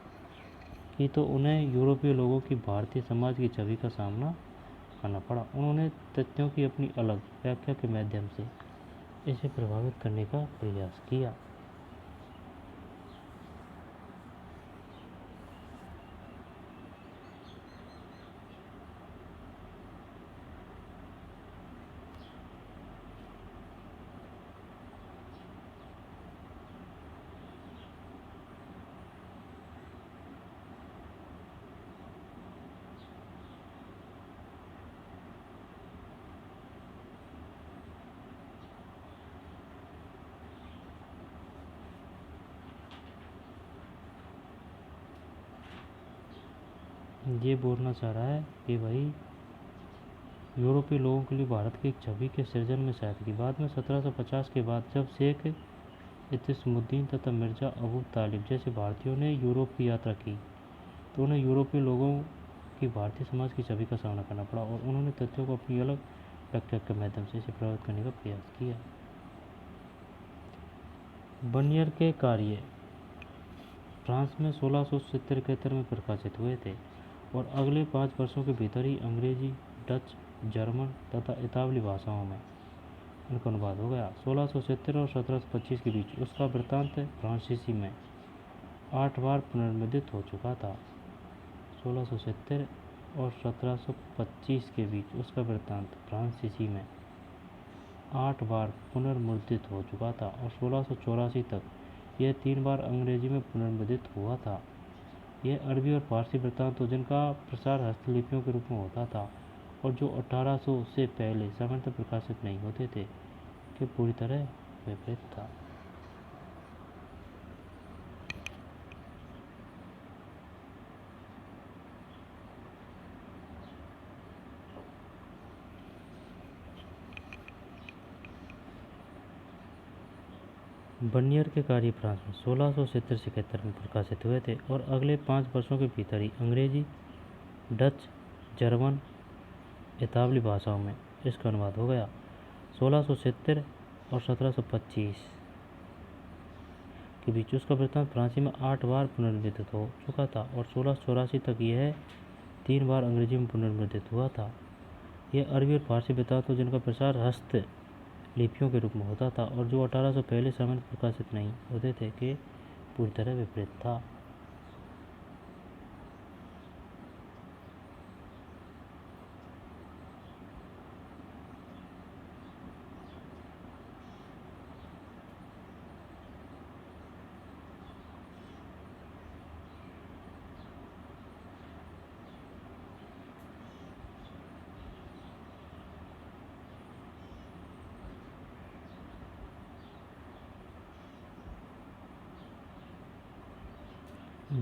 की तो उन्हें यूरोपीय लोगों की भारतीय समाज की छवि का सामना करना पड़ा। उन्होंने तथ्यों की अपनी अलग व्याख्या के माध्यम से इसे प्रभावित करने का प्रयास किया। ये बोलना चाह रहा है कि भाई यूरोपीय लोगों के लिए भारत की एक छवि के सृजन में सहायता की। बाद में 1750 के बाद जब शेख इतिसमुद्दीन तथा मिर्ज़ा अबू तालिब जैसे भारतीयों ने यूरोप की यात्रा की तो उन्हें यूरोपीय लोगों की भारतीय समाज की छवि का सामना करना पड़ा और उन्होंने तथ्यों को अपनी अलग व्याख्या के माध्यम से इसे प्रभावित करने का प्रयास किया। बर्नियर के कार्य फ्रांस में 1670-71 में प्रकाशित हुए थे और अगले 5 वर्षों के भीतर ही अंग्रेजी, डच, जर्मन तथा इतालवी भाषाओं में इनका अनुवाद हो गया। 1670 और 1725 के बीच उसका वृत्तांत फ्रांसीसी में 8 बार पुनर्मुद्रित हो चुका था। 1670 और 1725 के बीच उसका वृत्तांत फ्रांसीसी में 8 बार पुनर्मुद्रित हो चुका था और 1684 तक यह 3 बार अंग्रेजी में पुनर्मुद्रित हुआ था। यह अरबी और फारसी वृत्तांत जिनका प्रसार हस्तलिपियों के रूप में होता था और जो 1800 से पहले सामान्यतः प्रकाशित नहीं होते थे के पूरी तरह विपरीत था। बर्नियर के कार्य फ्रांस में 1670-71 में प्रकाशित हुए थे और अगले 5 वर्षों के भीतर ही अंग्रेजी, डच, जर्मन, इतालवी भाषाओं में इसका अनुवाद हो गया। 1670 और 1725 के बीच उसका वृत्तांत फ्रांसी में 8 बार पुनर्मुद्रित हो चुका था और 1684 तक यह 3 बार अंग्रेजी में पुनर्मुद्रित हुआ था। यह अरबी और फारसी वृत्तांत जिनका प्रसार हस्त लिपियों के रूप में होता था और जो 1800 पहले सामान्य प्रकाशित नहीं होते थे के पूरी तरह विपरीत था।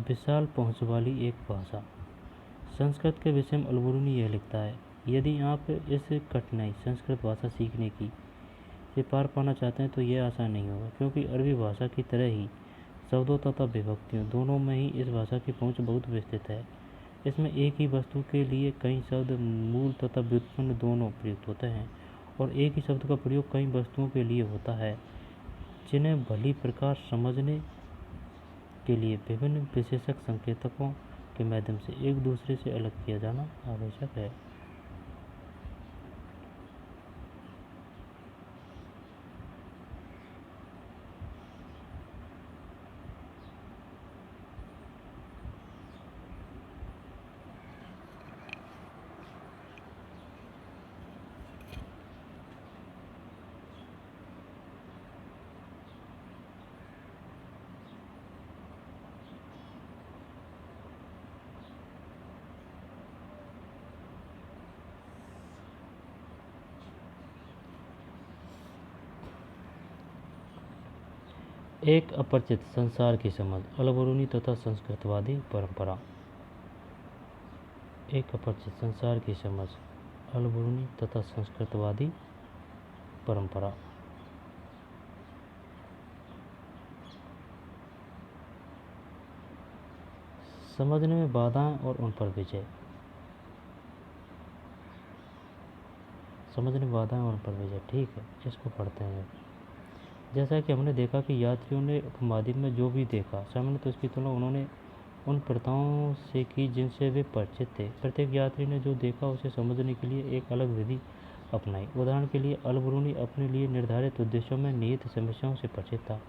विशाल पहुंच वाली एक भाषा। संस्कृत के विषय में अलबरूनी यह लिखता है, यदि आप इस कठिनाई संस्कृत भाषा सीखने की से पार पाना चाहते हैं तो यह आसान नहीं होगा, क्योंकि अरबी भाषा की तरह ही शब्दों तथा विभक्तियों दोनों में ही इस भाषा की पहुंच बहुत विस्तृत है। इसमें एक ही वस्तु के लिए कई शब्द मूल तथा व्युत्पन्न दोनों प्रयुक्त होते हैं और एक ही शब्द का प्रयोग कई वस्तुओं के लिए होता है, जिन्हें भली प्रकार समझने के लिए विभिन्न विशेषक संकेतकों के माध्यम से एक दूसरे से अलग किया जाना आवश्यक है। एक अपरिचित संसार की समझ, अलबरूनी तथा संस्कृतवादी परंपरा। एक अपरिचित संसार की समझ, अलबरूनी तथा संस्कृतवादी परंपरा। समझने में बाधाएं और उन पर विजय। समझने में बाधाएं और उन पर विजय। ठीक है, इसको पढ़ते हैं। जैसा कि हमने देखा कि यात्रियों ने उपमहाद्वीप में जो भी देखा सामान्य तो उसकी तुलना उन्होंने उन प्रथाओं से की जिनसे वे परिचित थे। प्रत्येक यात्री ने जो देखा उसे समझने के लिए एक अलग विधि अपनाई। उदाहरण के लिए अलबरूनी अपने लिए निर्धारित उद्देश्यों में निहित समस्याओं से परिचित था।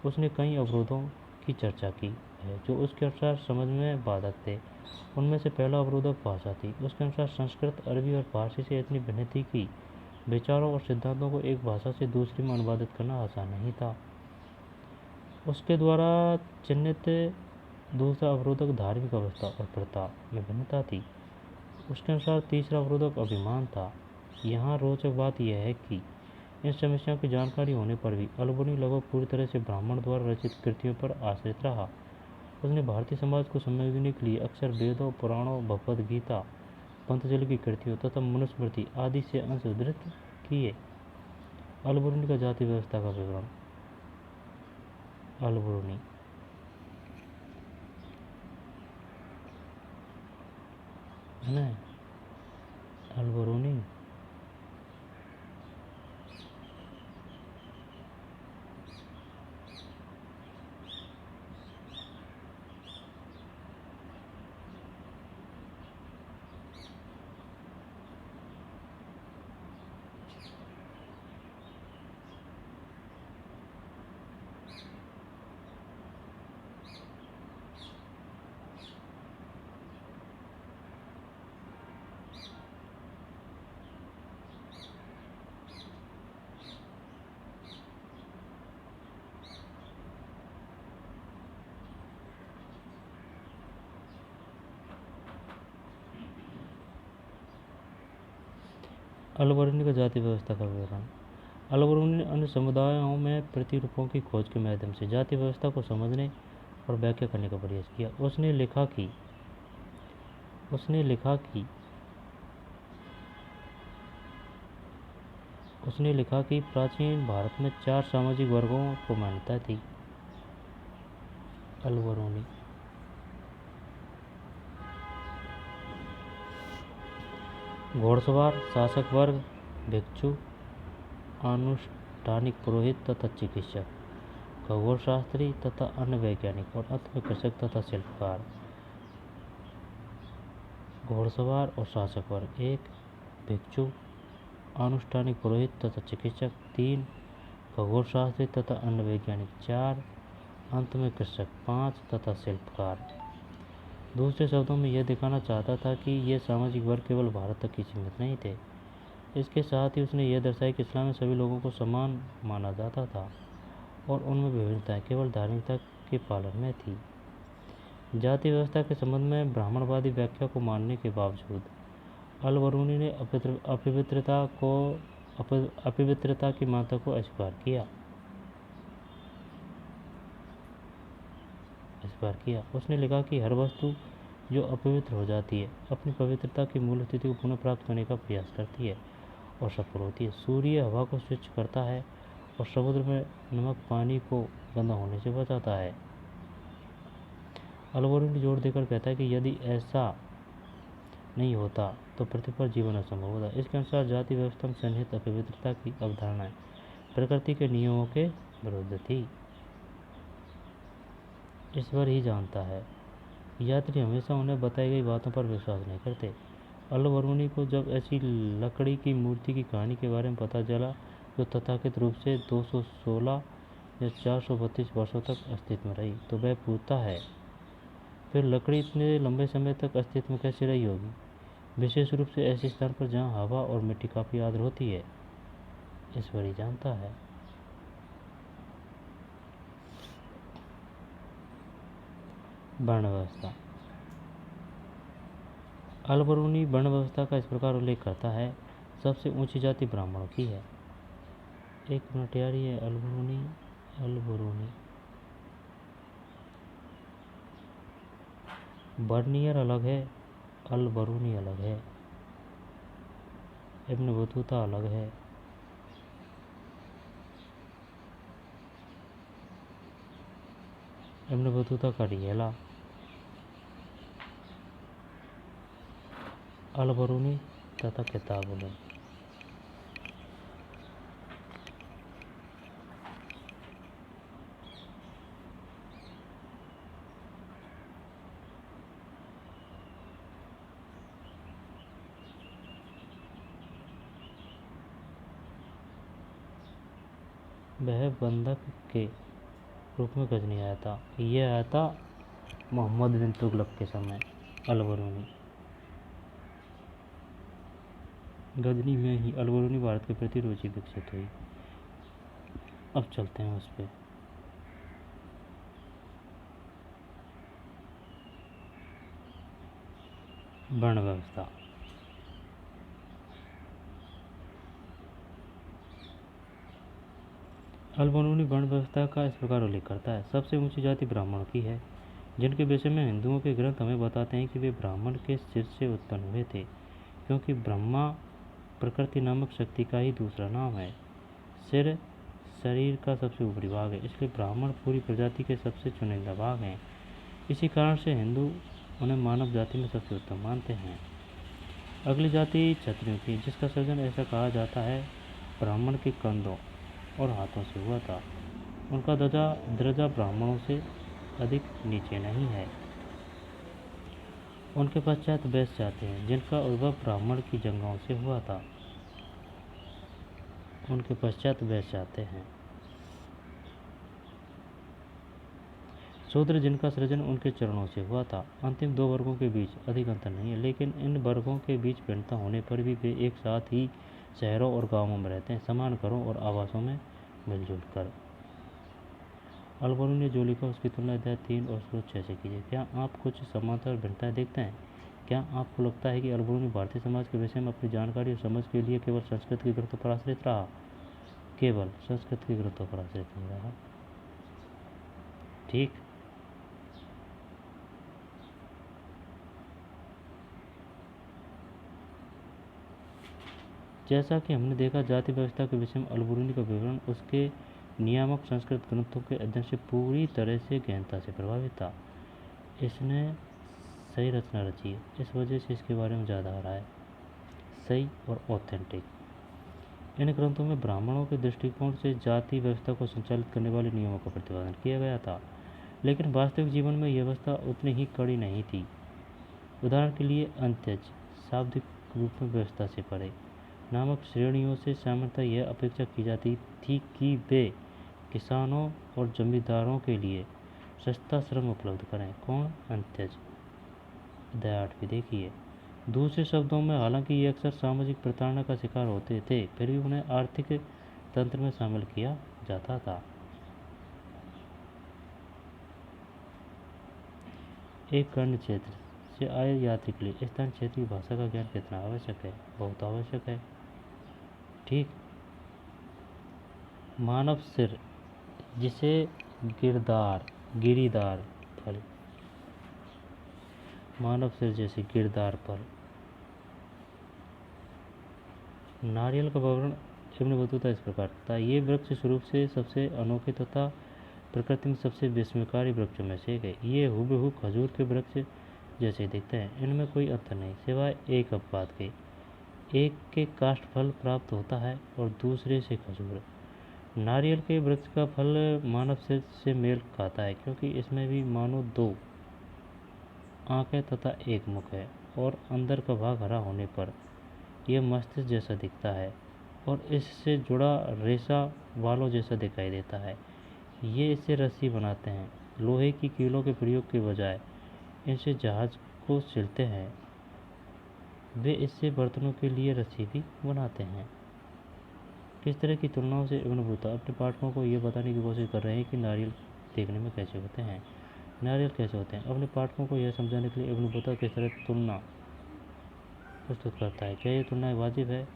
उसने कई अवरोधों की चर्चा की है जो उसके अनुसार समझ में बाधक थे। उनमें से पहला अवरोधक भाषा थी। उसके अनुसार संस्कृत, अरबी और फारसी से इतनी भिन्न थी कि विचारों और सिद्धांतों को एक भाषा से दूसरी में अनुवादित करना आसान नहीं था। उसके द्वारा चिन्हित दूसरा अवरोधक धार्मिक अवस्था और प्रथा में भिन्नता थी। उसके अनुसार तीसरा अवरोधक अभिमान था। यहाँ रोचक बात यह है कि इन समस्याओं की जानकारी होने पर भी अलबरूनी लगभग पूरी तरह से ब्राह्मण द्वारा रचित कृतियों पर आश्रित रहा। उसने भारतीय समाज को समझने के लिए अक्सर वेदों, पुराणों, भगवद गीता, पंतजलि की कृतियों तथा मनुस्मृति आदि से अंश उद्धृत किए। अल-बरूनी का जाति व्यवस्था का विवरण। अल-बरूनी है ना, अल-बरूनी अल-बरूनी का जाति व्यवस्था का विवरण। अल-बरूनी ने अन्य समुदायों में प्रतिरूपों की खोज के माध्यम से जाति व्यवस्था को समझने और व्याख्या करने का प्रयास किया। उसने लिखा कि प्राचीन भारत में 4 सामाजिक वर्गों को मान्यता थी। अल-बरूनी घोड़सवार, शासक वर्ग, भिक्षु, अनुष्ठानिक पुरोहित तथा चिकित्सक, खगोलशास्त्री तथा अन्य वैज्ञानिक और अंत में कृषक तथा शिल्पकार। घोड़सवार और शासक वर्ग 1, भिक्षु, अनुष्ठानिक पुरोहित तथा चिकित्सक 3, खगोलशास्त्री तथा अन्य वैज्ञानिक 4, अंत में कृषक 5 तथा शिल्पकार। दूसरे शब्दों में यह दिखाना चाहता था कि ये सामाजिक वर्ग केवल भारत तक ही सीमित नहीं थे। इसके साथ ही उसने यह दर्शाया कि इस्लाम में सभी लोगों को समान माना जाता था और उनमें विभिन्नताएं केवल धार्मिकता के पालन में थी। जाति व्यवस्था के संबंध में ब्राह्मणवादी व्याख्या को मानने के बावजूद अल-बरूनी ने अपवित्रता की मान्यता को अस्वीकार किया। उसने लिखा कि हर वस्तु जो अपवित्र हो जाती है अपनी पवित्रता की मूल स्थिति को पुनः प्राप्त करने का प्रयास करती है और सफल होती है। सूर्य हवा को स्वच्छ करता है और समुद्र में नमक पानी को गंदा होने से बचाता है। अल-बरूनी जोर देकर कहता है कि यदि ऐसा नहीं होता तो पृथ्वी पर जीवन असंभव होता। इसके अनुसार जाति व्यवस्था में सन्निहित अपवित्रता की अवधारणाएं प्रकृति के नियमों के विरुद्ध थी। ईश्वर ही जानता है। यात्री हमेशा उन्हें बताई गई बातों पर विश्वास नहीं करते। अल-बरूनी को जब ऐसी लकड़ी की मूर्ति की कहानी के बारे में पता चला जो तथाकथित रूप से 216 या 432 वर्षों तक अस्तित्व में रही, तो वह पूछता है, फिर लकड़ी इतने लंबे समय तक अस्तित्व में कैसे रही होगी, विशेष रूप से ऐसे स्थान पर जहाँ हवा और मिट्टी काफ़ी आर्द्र होती है। ईश्वर ही जानता है। वर्ण व्यवस्था। अल-बरूनी वर्ण व्यवस्था का इस प्रकार उल्लेख करता है, सबसे ऊंची जाति ब्राह्मणों की है। एक मिनट यार, ये अल-बरूनी बर्नियर अलग है, अल-बरूनी अलग है, इब्न बतूता अलग है। इब्न बतूता का रियला, अल-बरूनी तथा किताबुल। वह बंधक के रूप में गजनी आया था। यह आया था मोहम्मद बिन तुगलक के समय। अल-बरूनी गजनी में ही अल-बरूनी भारत के प्रति रुचि विकसित हुई। अब चलते हैं उस पर। वर्ण व्यवस्था। अल-बरूनी वर्ण व्यवस्था का इस प्रकार उल्लेख करता है, सबसे ऊंची जाति ब्राह्मणों की है। जिनके विषय में हिंदुओं के ग्रंथ हमें बताते हैं कि वे ब्राह्मण के सिर से उत्पन्न हुए थे, क्योंकि ब्रह्मा प्रकृति नामक शक्ति का ही दूसरा नाम है। सिर शरीर का सबसे ऊपरी भाग है, इसलिए ब्राह्मण पूरी प्रजाति के सबसे चुनिंदा भाग हैं। इसी कारण से हिंदू उन्हें मानव जाति में सबसे उत्तम मानते हैं। अगली जाति क्षत्रियों की, जिसका सृजन ऐसा कहा जाता है ब्राह्मण के कंधों और हाथों से हुआ था। उनका दर्जा ब्राह्मणों से अधिक नीचे नहीं है। उनके पश्चात वैश्य जाते हैं, जिनका उद्भव ब्राह्मण की जंघों से हुआ था। उनके पश्चात वैश्य आते हैं। शूद्र, जिनका सृजन उनके चरणों से हुआ था। अंतिम दो वर्गों के बीच अधिक अंतर नहीं है, लेकिन इन वर्गों के बीच भिन्नता होने पर भी वे एक साथ ही शहरों और गांवों में रहते हैं, समान घरों और आवासों में मिलजुल कर। अलबरूनी ने जो लिखा उसकी तुलना अध्याय 3 और श्लोक 6 से कीजिए। क्या आप कुछ समानता और भिन्नताएं देखते हैं? क्या आपको लगता है कि अलबरूनी भारतीय समाज के विषय में अपनी जानकारी और समझ के लिए केवल संस्कृत के ग्रंथों पर आश्रित रहा? केवल संस्कृत के ग्रंथों पर आश्रित नहीं रहा। ठीक। जैसा कि हमने देखा, जाति व्यवस्था के विषय में अलबरूनी का विवरण उसके नियामक संस्कृत ग्रंथों के अध्ययन से पूरी तरह से गहनता से प्रभावित था। इसने सही रचना रची है, इस वजह से इसके बारे में ज़्यादा आ रहा है। सही और ऑथेंटिक। इन ग्रंथों में ब्राह्मणों के दृष्टिकोण से जाति व्यवस्था को संचालित करने वाले नियमों का प्रतिपादन किया गया था, लेकिन वास्तविक जीवन में यह व्यवस्था उतनी ही कड़ी नहीं थी। उदाहरण के लिए अंत्यज शाब्दिक रूप में व्यवस्था से परे नामक श्रेणियों से सामान्यतः यह अपेक्षा की जाती थी कि वे किसानों और जमींदारों के लिए सस्ता श्रम उपलब्ध करें। कौन? अंत्यज। अध्याय 8 भी देखिए। दूसरे शब्दों में, हालांकि ये अक्सर सामाजिक प्रताड़ना का शिकार होते थे, फिर भी उन्हें आर्थिक तंत्र में शामिल किया जाता था। एक कर्ण क्षेत्र से आए यात्री के लिए स्थानीय क्षेत्रीय भाषा का ज्ञान कितना आवश्यक है? बहुत आवश्यक है। ठीक। मानव सिर, जिसे गिरीदार फल, मानव सिर जैसे गिरदार फल। नारियल का वर्णन इब्न बतूता इस प्रकार था। ये वृक्ष स्वरूप से सबसे अनोखे तथा प्रकृति में सबसे विस्मयकारी वृक्षों में से एक है। ये हुबहू खजूर के वृक्ष जैसे दिखते हैं, इनमें कोई अंतर नहीं सिवाय एक अपवाद के। एक के काष्ठ फल प्राप्त होता है और दूसरे से खजूर। नारियल के वृक्ष का फल मानव सिर से मेल खाता है, क्योंकि इसमें भी मानो दो आंखें तथा एक मुख है, और अंदर का भाग हरा होने पर यह मस्तिष्क जैसा दिखता है और इससे जुड़ा रेशा बालों जैसा दिखाई देता है। ये इससे रस्सी बनाते हैं। लोहे की कीलों के प्रयोग के बजाय इनसे जहाज को सिलते हैं। वे इससे बर्तनों के लिए रस्सी भी बनाते हैं। किस तरह की तुलनाओं से इब्न बतूता अपने पाठकों को यह बताने की कोशिश कर रहे हैं कि नारियल देखने में कैसे होते हैं। नारियल कैसे होते हैं? अपने पाठकों को यह समझाने के लिए इब्न बतूता किस तरह तुलना प्रस्तुत करता है। क्या ये तुलना वाजिब है?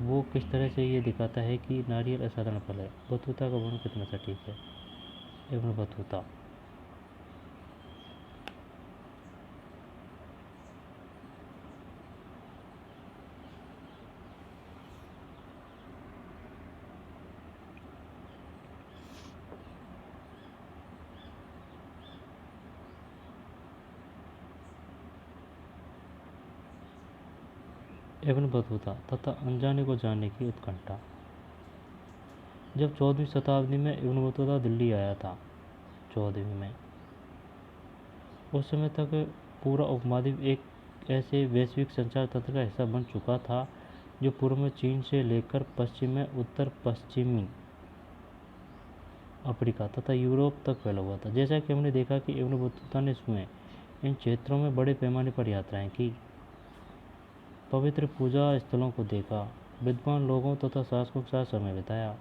वो किस तरह से ये दिखाता है कि नारियल असाधारण फल है। बतूता का वर्णन कितना सटीक है? Ibn Battuta. इब्न बतूता तथा अनजाने को जानने की उत्कंठा। जब 14वीं शताब्दी में इब्न बतूता दिल्ली आया था, 14वीं में, उस समय तक पूरा उपमहाद्वीप एक ऐसे वैश्विक संचार तंत्र का हिस्सा बन चुका था जो पूर्व में चीन से लेकर पश्चिम में उत्तर पश्चिमी अफ्रीका तथा यूरोप तक फैला हुआ था। जैसा कि हमने देखा कि इब्न बतूता ने स्वयं इन क्षेत्रों में बड़े पैमाने पर यात्राएं की, पवित्र पूजा स्थलों को देखा, विद्वान लोगों तथा शासकों के साथ समय बिताया,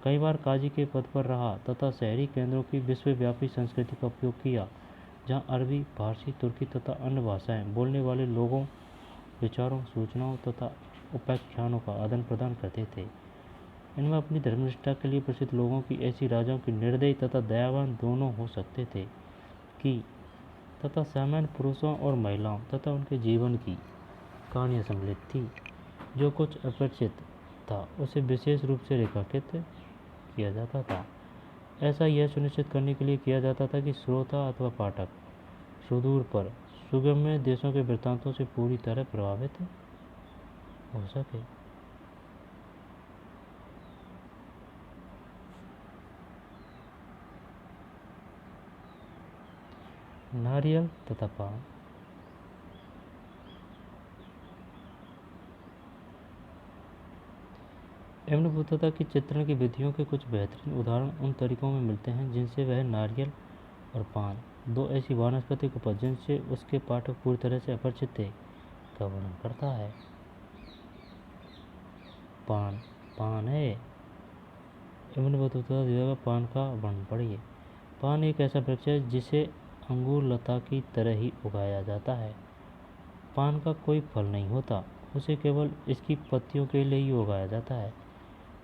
कई बार काजी के पद पर रहा तथा शहरी केंद्रों की विश्वव्यापी संस्कृति का उपयोग किया, जहाँ अरबी, फारसी, तुर्की तथा अन्य भाषाएं बोलने वाले लोगों विचारों, सूचनाओं तथा उपाख्यानों का आदान प्रदान करते थे। इनमें अपनी धर्मनिष्ठा के लिए प्रसिद्ध लोगों की ऐसी राजाओं की निर्दयी तथा दयावान दोनों हो सकते थे कि तथा सामान्य पुरुषों और महिलाओं तथा उनके जीवन की कहानियाँ सम्मिलित थी। जो कुछ अपरिचित था उसे विशेष रूप से रेखांकित किया जाता था। ऐसा यह सुनिश्चित करने के लिए किया जाता था कि श्रोता अथवा पाठक सुदूर पर सुगम्य देशों के वृत्तांतों से पूरी तरह प्रभावित हो सके। नारियल तथा पान। एवं की चित्रण की विधियों के कुछ बेहतरीन उदाहरण उन तरीकों में मिलते हैं जिनसे वह नारियल और पान, दो ऐसी वानस्पतिक उपज जिनसे उसके पाठक पूरी तरह से अपरिचित थे, का वर्णन करता है। पान है। एवं पान का वर्णन पढ़िए। पान एक ऐसा वृक्ष है जिसे अंगूर लता की तरह ही उगाया जाता है। पान का कोई फल नहीं होता, उसे केवल इसकी पत्तियों के लिए ही उगाया जाता है।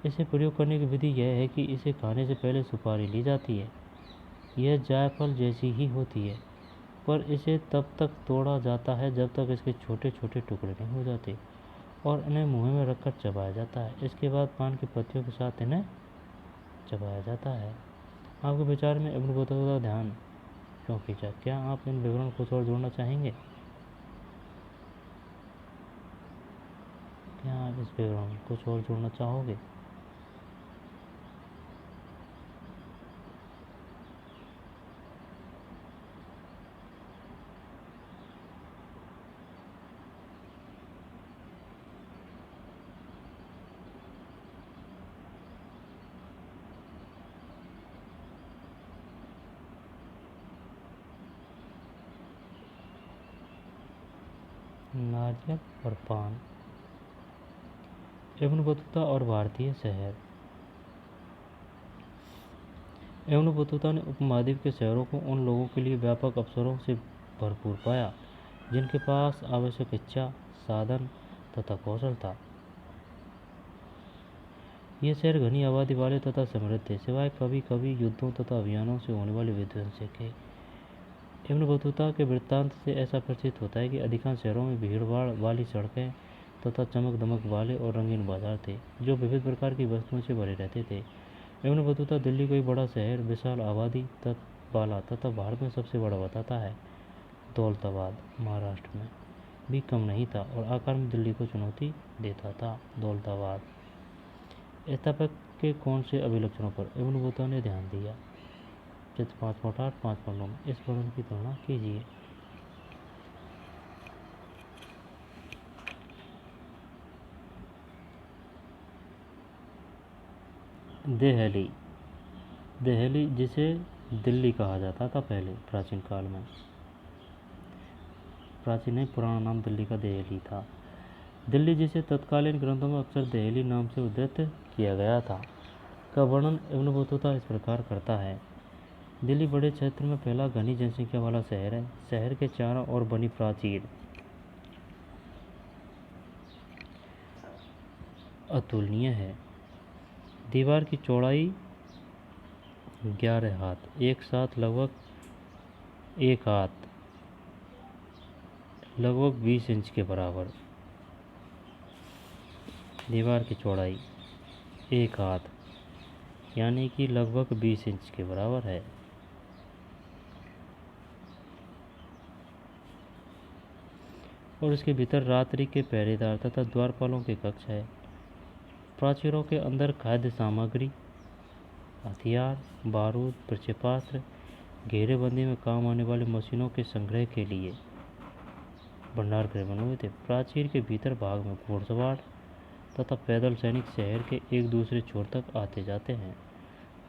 इसे प्रयोग करने की विधि यह है कि इसे खाने से पहले सुपारी ली जाती है। यह जायफल जैसी ही होती है, पर इसे तब तक तोड़ा जाता है जब तक इसके छोटे छोटे टुकड़े नहीं हो जाते और इन्हें मुंह में रखकर चबाया जाता है। इसके बाद पान की पत्तियों के साथ इन्हें चबाया जाता है। आपके विचार में एवं का ध्यान क्यों खींचा? क्या आप इन विवरण कुछ और जोड़ना चाहेंगे? क्या आप इस विवरण में कुछ और जोड़ना चाहोगे? नारियल और पान। एवं और भारतीय शहर। एवं ने उपमहाद्वीप के शहरों को उन लोगों के लिए व्यापक अवसरों से भरपूर पाया जिनके पास आवश्यक इच्छा, साधन तथा कौशल था। ये शहर घनी आबादी वाले तथा समृद्ध थे, सिवाय कभी कभी युद्धों तथा अभियानों से होने वाले विध्वंस के। एवं के वृत्तांत से ऐसा प्रतीत होता है कि अधिकांश शहरों में भीड़ भाड़ वाली सड़कें तथा चमक दमक वाले और रंगीन बाजार थे जो विविध प्रकार की वस्तुओं से भरे रहते थे। एवं दिल्ली को एक बड़ा शहर, विशाल आबादी वाला तथा भारत में सबसे बड़ा बताता है। दौलताबाद महाराष्ट्र में भी कम नहीं था और आकार में दिल्ली को चुनौती देता था। दौलताबाद स्थापक के कौन से अभिलक्षणों पर एवं ने ध्यान दिया? चित्र 5.8 5.9 में इस वर्णन की तुलना कीजिए। देहली। देहली जिसे दिल्ली कहा जाता था पहले प्राचीन काल में, प्राचीन नहीं पुराना नाम दिल्ली का देहली था। दिल्ली जिसे तत्कालीन ग्रंथों में अक्सर देहली नाम से उद्धृत किया गया था, का वर्णन एवं इस प्रकार करता है। दिल्ली बड़े क्षेत्र में फैला घनी जनसंख्या वाला शहर है। शहर के चारों ओर बनी प्राचीर अतुलनीय है। दीवार की चौड़ाई 11 हाथ, एक साथ लगभग एक हाथ, लगभग 20 इंच के बराबर। दीवार की चौड़ाई 1 हाथ यानी कि लगभग 20 इंच के बराबर है। और इसके भीतर रात्रि के पहरेदार तथा द्वारपालों के कक्ष है। प्राचीरों के अंदर खाद्य सामग्री, हथियार, बारूद, प्रक्षेपास्त्र, घेरेबंदी में काम आने वाली मशीनों के संग्रह के लिए भंडार गृह बने हुए थे। प्राचीर के भीतर भाग में घोड़सवार तथा पैदल सैनिक शहर के एक दूसरे छोर तक आते जाते हैं।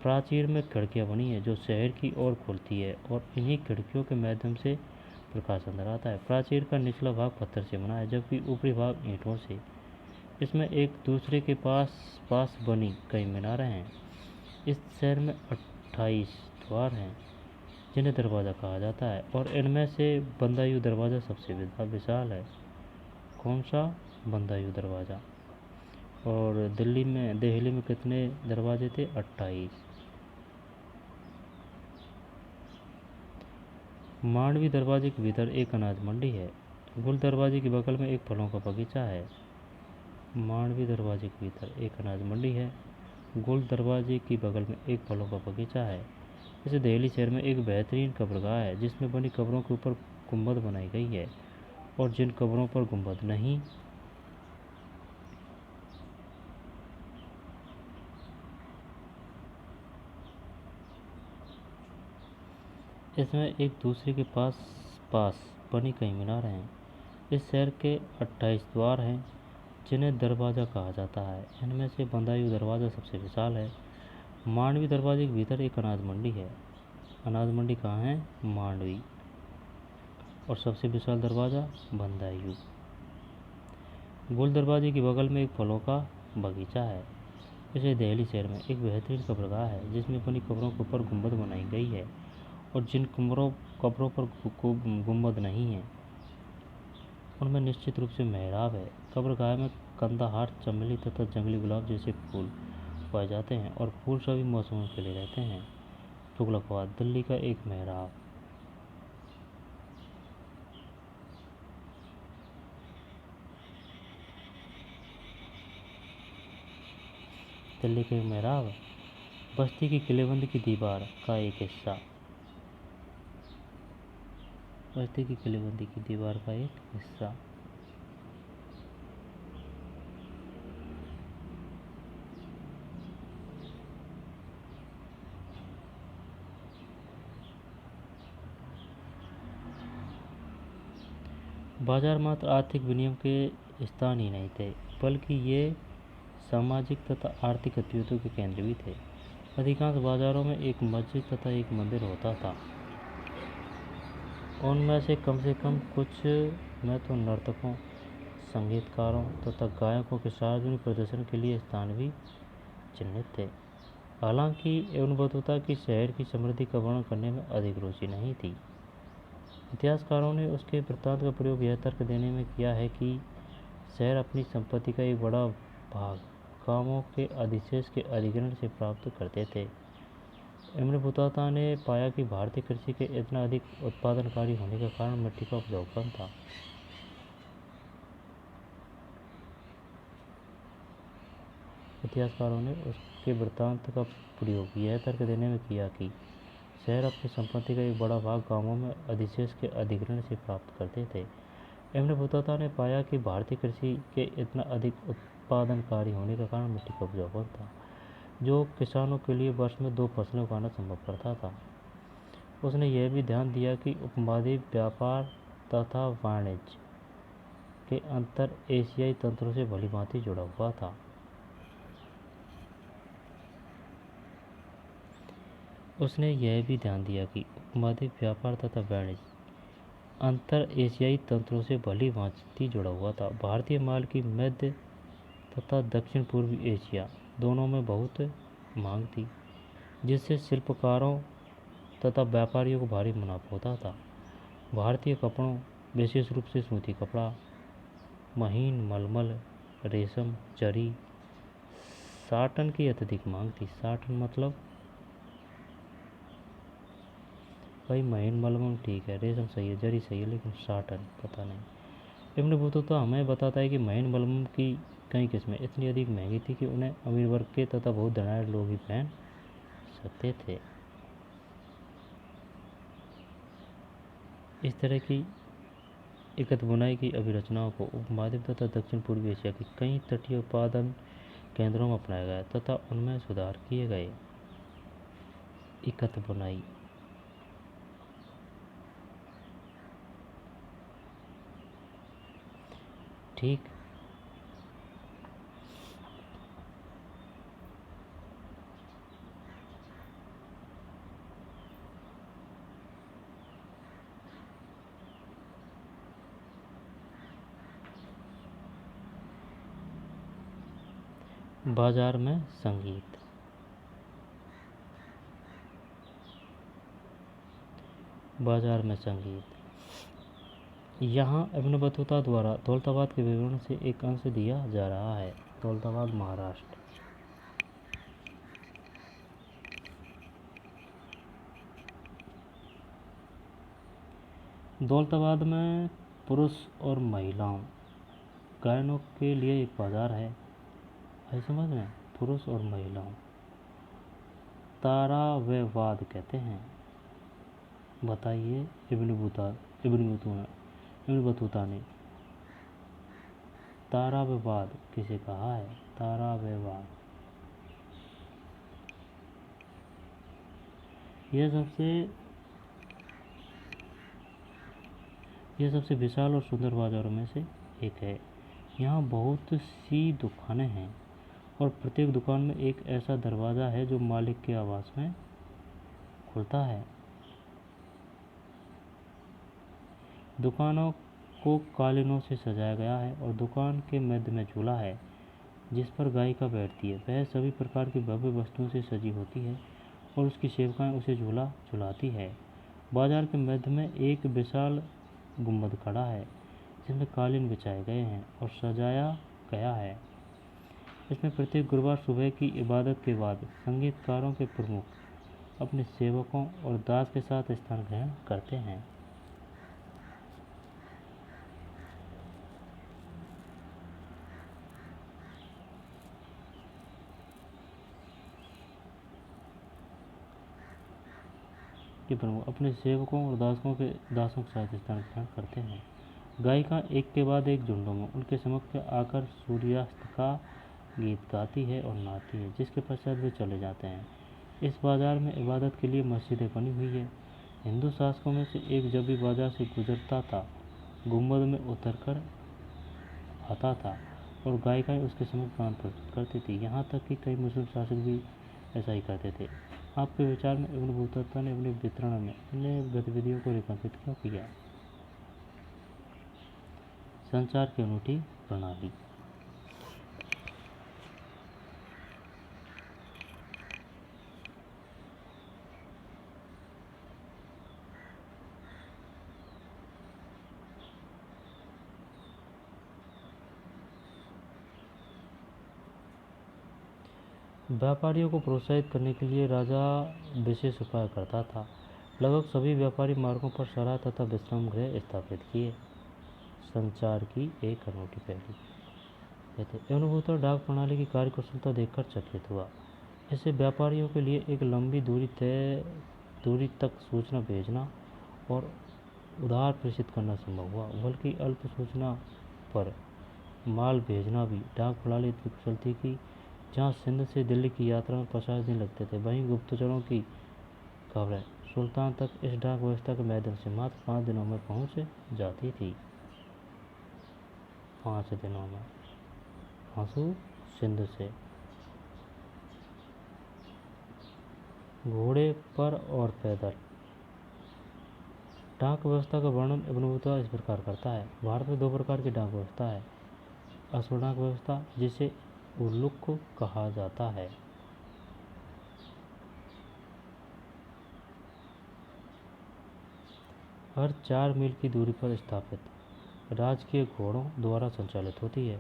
प्राचीर में खिड़कियां बनी है जो शहर की ओर खुलती है और इन्हीं खिड़कियों के माध्यम से प्रकाश अंदर आता है। प्राचीर का निचला भाग पत्थर से बना है जबकि ऊपरी भाग ईंटों से। इसमें एक दूसरे के पास बनी कई मीनारें हैं। इस शहर में 28 द्वार हैं जिन्हें दरवाज़ा कहा जाता है और इनमें से बंदायू दरवाज़ा सबसे विशाल है। कौन सा? बंदायू दरवाज़ा। और देहली में कितने दरवाजे थे? 28। मांडवी दरवाजे के भीतर एक अनाज मंडी है। गुल दरवाजे के बगल में एक फलों का बगीचा है। मांडवी दरवाजे के भीतर एक अनाज मंडी है। गुल दरवाजे की बगल में एक फलों का बगीचा है। इसे दिल्ली शहर में एक बेहतरीन कब्रगाह है जिसमें बनी कब्रों के ऊपर गुंबद बनाई गई है और जिन कब्रों पर गुंबद नहीं, इसमें एक दूसरे के पास पास बनी कई मीनार हैं। इस शहर के 28 द्वार हैं जिन्हें दरवाज़ा कहा जाता है। इनमें से बंदायूं दरवाज़ा सबसे विशाल है। मांडवी दरवाजे के भीतर एक अनाज मंडी है। अनाज मंडी कहाँ है? मांडवी। और सबसे विशाल दरवाज़ा बंदायूं। गुल दरवाजे के बगल में एक फलों का बगीचा है। इसे दिल्ली शहर में एक बेहतरीन कब्रगाह है जिसमें बनी कब्रों के ऊपर गुंबद बनाई गई है और जिन कब्रों पर गुंबद नहीं है उनमें निश्चित रूप से मेहराब है। कब्रगाह में कंदाहार, चमेली तथा जंगली गुलाब जैसे फूल पाए जाते हैं और फूल सभी मौसमों में खिले रहते हैं। तुगलकाबाद दिल्ली का एक मेहराब। दिल्ली का एक मेहराब बस्ती की किलेबंद की दीवार का एक हिस्सा। बस्ती की किलेबंदी की दीवार का एक हिस्सा। बाजार मात्र आर्थिक विनिमय के स्थान ही नहीं थे बल्कि ये सामाजिक तथा आर्थिक गतिविधियों के केंद्र भी थे। अधिकांश बाजारों में एक मस्जिद तथा एक मंदिर होता था। उनमें से कम कुछ में तो नर्तकों, संगीतकारों तथा गायकों के सार्वजनिक प्रदर्शन के लिए स्थान भी चिन्हित थे। हालांकि एवं बतौता कि शहर की समृद्धि का वर्णन करने में अधिक रुचि नहीं थी। इतिहासकारों ने उसके वृत्तांत का प्रयोग यह तर्क देने में किया है कि शहर अपनी संपत्ति का एक बड़ा भाग गांवों के अधिशेष के अधिग्रहण से प्राप्त करते थे। इब्न बतूता ने पाया कि भारतीय कृषि के इतना अधिक उत्पादनकारी होने का कारण मिट्टी का उपजाऊपन था। इतिहासकारों ने उसके वृत्तांत का प्रयोग यह तर्क देने में किया कि शहर अपनी संपत्ति का एक बड़ा भाग गांवों में अधिशेष के अधिग्रहण से प्राप्त करते थे। इब्न बतूता ने पाया कि भारतीय कृषि के इतना अधिक उत्पादनकारी होने का कारण मिट्टी का उपजाऊपन था, जो किसानों के लिए वर्ष में 2 फसलें उगाना संभव करता था। उसने यह भी ध्यान दिया कि उपमहाद्वीप व्यापार तथा वाणिज्य के अंतर एशियाई तंत्रों से भलीभांति जुड़ा हुआ था। उसने यह भी ध्यान दिया कि उपमहाद्वीप व्यापार तथा वाणिज्य अंतर एशियाई तंत्रों से भलीभांति जुड़ा हुआ था। भारतीय माल की मध्य तथा दक्षिण पूर्वी एशिया दोनों में बहुत मांग थी, जिससे शिल्पकारों तथा व्यापारियों को भारी मुनाफा होता था। भारतीय कपड़ों, विशेष रूप से सूती कपड़ा, महीन मलमल, रेशम, जरी, साटन की अत्यधिक मांग थी। साटन मतलब भाई महीन मलमल ठीक है, रेशम सही है, जरी सही है, लेकिन साटन पता नहीं। इब्न बतूता हमें बताता है कि महीन मलमल की कई किस्में इतनी अधिक महंगी थी कि उन्हें अमीर वर्ग के तथा बहुत धनाढ़ लोग ही पहन सकते थे। इस तरह की इकत बुनाई की अभिरचनाओं को उपमहाद्वीप तथा दक्षिण पूर्वी एशिया के कई तटीय उत्पादन केंद्रों में अपनाया गया तथा उनमें सुधार किए गए। इकत बुनाई ठीक। बाजार में संगीत। बाजार में संगीत। यहाँ इब्न बतूता द्वारा दौलताबाद के विवरण से एक अंश दिया जा रहा है। दौलताबाद, महाराष्ट्र। दौलताबाद में पुरुष और महिलाओं गायनों के लिए एक बाजार है। आई समझ में, पुरुष और महिलाओं ताराव्यवाद कहते हैं। बताइए इब्न बतूता ने ताराव्यवाद किसे कहा है? ताराव्यवाद यह सबसे विशाल और सुंदर बाजारों में से एक है। यहाँ बहुत सी दुकानें हैं और प्रत्येक दुकान में एक ऐसा दरवाज़ा है जो मालिक के आवास में खुलता है। दुकानों को कालीनों से सजाया गया है और दुकान के मध्य में झूला है जिस पर गायिका बैठती है। वह सभी प्रकार की भव्य वस्तुओं से सजी होती है और उसकी सेवकाएं उसे झूला झुलाती है। बाजार के मध्य में एक विशाल गुंबद खड़ा है जिसमें कालीन बिछाए गए हैं और सजाया गया है। इसमें प्रत्येक गुरुवार सुबह की इबादत के बाद संगीतकारों के प्रमुख अपने सेवकों और दास के साथ स्थान ग्रहण करते हैं। के प्रमुख अपने सेवकों और दासों के साथ स्थान ग्रहण करते हैं। गायिका एक के बाद एक झुंडों में उनके समक्ष आकर सूर्यास्त का गीत गाती है और नाचती है, जिसके पश्चात वे चले जाते हैं। इस बाजार में इबादत के लिए मस्जिदें बनी हुई है। हिंदू शासकों में से एक जब भी बाजार से गुजरता था गुंबद में उतर कर आता था और गायिकाएं उसके समक्ष गान प्रस्तुत करती थी। यहाँ तक कि कई मुस्लिम शासक भी ऐसा ही करते थे। आपके विचार में इब्न बतूता ने अपने वितरण में इन गतिविधियों को रेखांकित क्यों किया? संचार की अनूठी प्रणाली। व्यापारियों को प्रोत्साहित करने के लिए राजा विशेष उपाय करता था। लगभग सभी व्यापारी मार्गों पर सराय तथा विश्राम गृह स्थापित किए। संचार की एक अनूठी पहलू। इब्न बतूता डाक प्रणाली की कार्यकुशलता देखकर चकित हुआ। इससे व्यापारियों के लिए एक लंबी दूरी तक सूचना भेजना और उधार प्रेषित करना संभव हुआ, बल्कि अल्प सूचना पर माल भेजना भी। डाक प्रणाली इतनी कुशल थी कि जहाँ सिंध से दिल्ली की यात्रा में 50 दिन लगते थे, वहीं गुप्तचरों की खबरें सुल्तान तक इस डाक व्यवस्था के माध्यम से मात्र 5 दिनों में पहुँच जाती थी। 5 दिनों में सिंध से घोड़े पर और पैदल। डाक व्यवस्था का वर्णन इब्न बतूता इस प्रकार करता है। भारत में 2 प्रकार की डाक व्यवस्था है। अश्वडाक व्यवस्था, जिसे उल्लुक कहा जाता है, हर 4 मील की दूरी पर स्थापित राजकीय घोड़ों द्वारा संचालित होती है।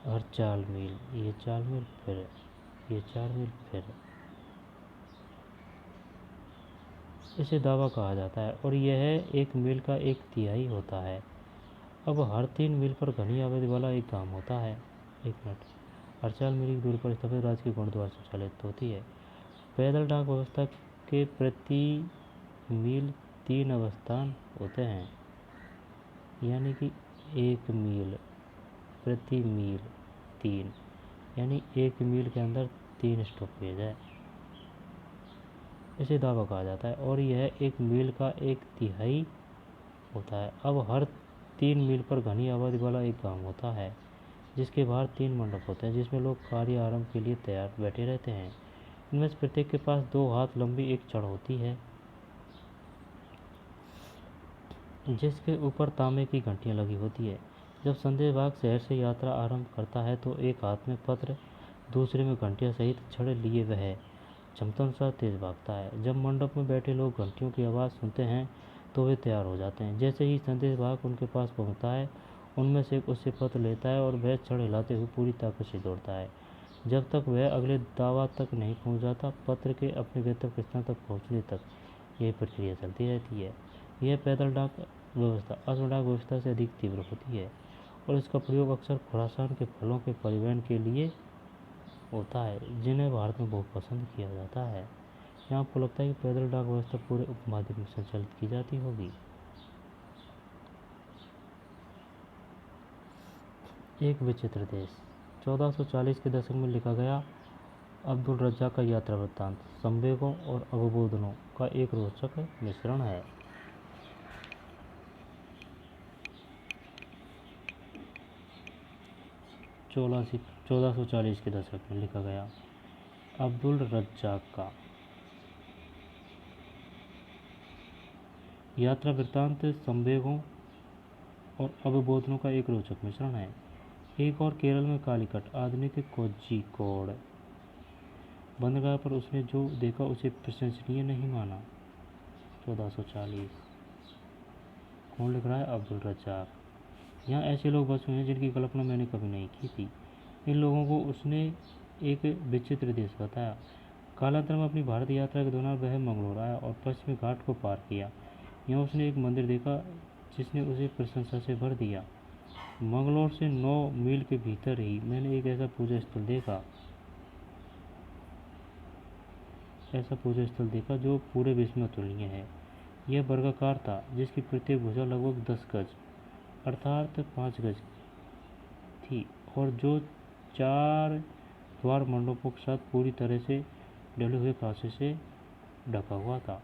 हर 4 मील, ये 4 मील फिर ये 4 मील फिर इसे दावा कहा जाता है और यह 1 मील का 1/3 होता है। अब हर 3 मील पर घनी आबादी वाला एक गांव होता है। 1 मिनट। हर 4 मील की दूरी पर स्थापित राजकीय घोड़ों द्वारा संचालित होती है। पैदल डाक व्यवस्था के प्रति मील 3 अवस्थान होते हैं, यानी कि 1 मील प्रति मील 3, यानी 1 मील के अंदर 3 स्टॉपेज है। इसे दावा कहा जाता है और यह 1 मील का 1/3 होता है। अब हर 3 मील पर घनी आबादी वाला एक गांव होता है जिसके बाहर 3 मंडप होते हैं जिसमें लोग कार्य आरंभ के लिए तैयार बैठे रहते हैं। इनमें से प्रत्येक के पास 2 हाथ लंबी एक छड़ होती है जिसके ऊपर तांबे की घंटियां लगी होती है। जब संदेशवाहक शहर से यात्रा आरंभ करता है तो एक हाथ में पत्र, दूसरे में घंटियां सहित छड़ लिए वह चमकदार तेज भागता है। जब मंडप में बैठे लोग घंटियों की आवाज़ सुनते हैं तो वे तैयार हो जाते हैं। जैसे ही संदेशवाहक उनके पास पहुंचता है, उनमें से एक उससे पत्र लेता है और वह छड़ हिलाते हुए पूरी ताकत से दौड़ता है। जब तक वह अगले दावा तक नहीं पहुंच जाता, पत्र के अपने गंतव्य स्थान तक पहुंचने तक यही प्रक्रिया चलती रहती है। यह पैदल डाक व्यवस्था अश्व डाक व्यवस्था से अधिक तीव्र होती है और इसका प्रयोग अक्सर खुरासान के फलों के परिवहन के लिए होता है, जिन्हें भारत में बहुत पसंद किया जाता है। यहाँ आपको लगता है कि पैदल डाक व्यवस्था पूरे उपमहाद्वीप में संचालित की जाती होगी। एक विचित्र देश। 1440 के दशक में लिखा गया अब्दुल रज्जाक का यात्रा वृत्तांत संवेगों और अवबोधनों का एक रोचक मिश्रण है। 1440 के दशक में लिखा गया अब्दुल रज्जाक का यात्रा वृत्तांत संवेगों और अवबोधनों का एक रोचक मिश्रण है। एक और केरल में कालीकट आधुनिक कोझिकोड बंदरगाह पर उसने जो देखा उसे प्रशंसनीय नहीं माना। 1440। कौन लिख रहा है? अब्दुल रज्जाक। यहाँ ऐसे लोग बसे हैं जिनकी कल्पना मैंने कभी नहीं की थी। इन लोगों को उसने एक विचित्र देश बताया। कालांतर में अपनी भारत यात्रा के दौरान वह मंगलोर आया और पश्चिमी घाट को पार किया। यहाँ उसने एक मंदिर देखा जिसने उसे प्रशंसा से भर दिया। मंगलोर से 9 मील के भीतर ही मैंने एक ऐसा पूजा स्थल देखा जो पूरे विश्व में अतुलनीय है। यह वर्गाकार था, जिसकी प्रत्येक भुजा लगभग 10 गज अर्थात 5 गज थी और जो 4 द्वार मंडपों के साथ पूरी तरह से ढले हुए कांसे से ढका हुआ था।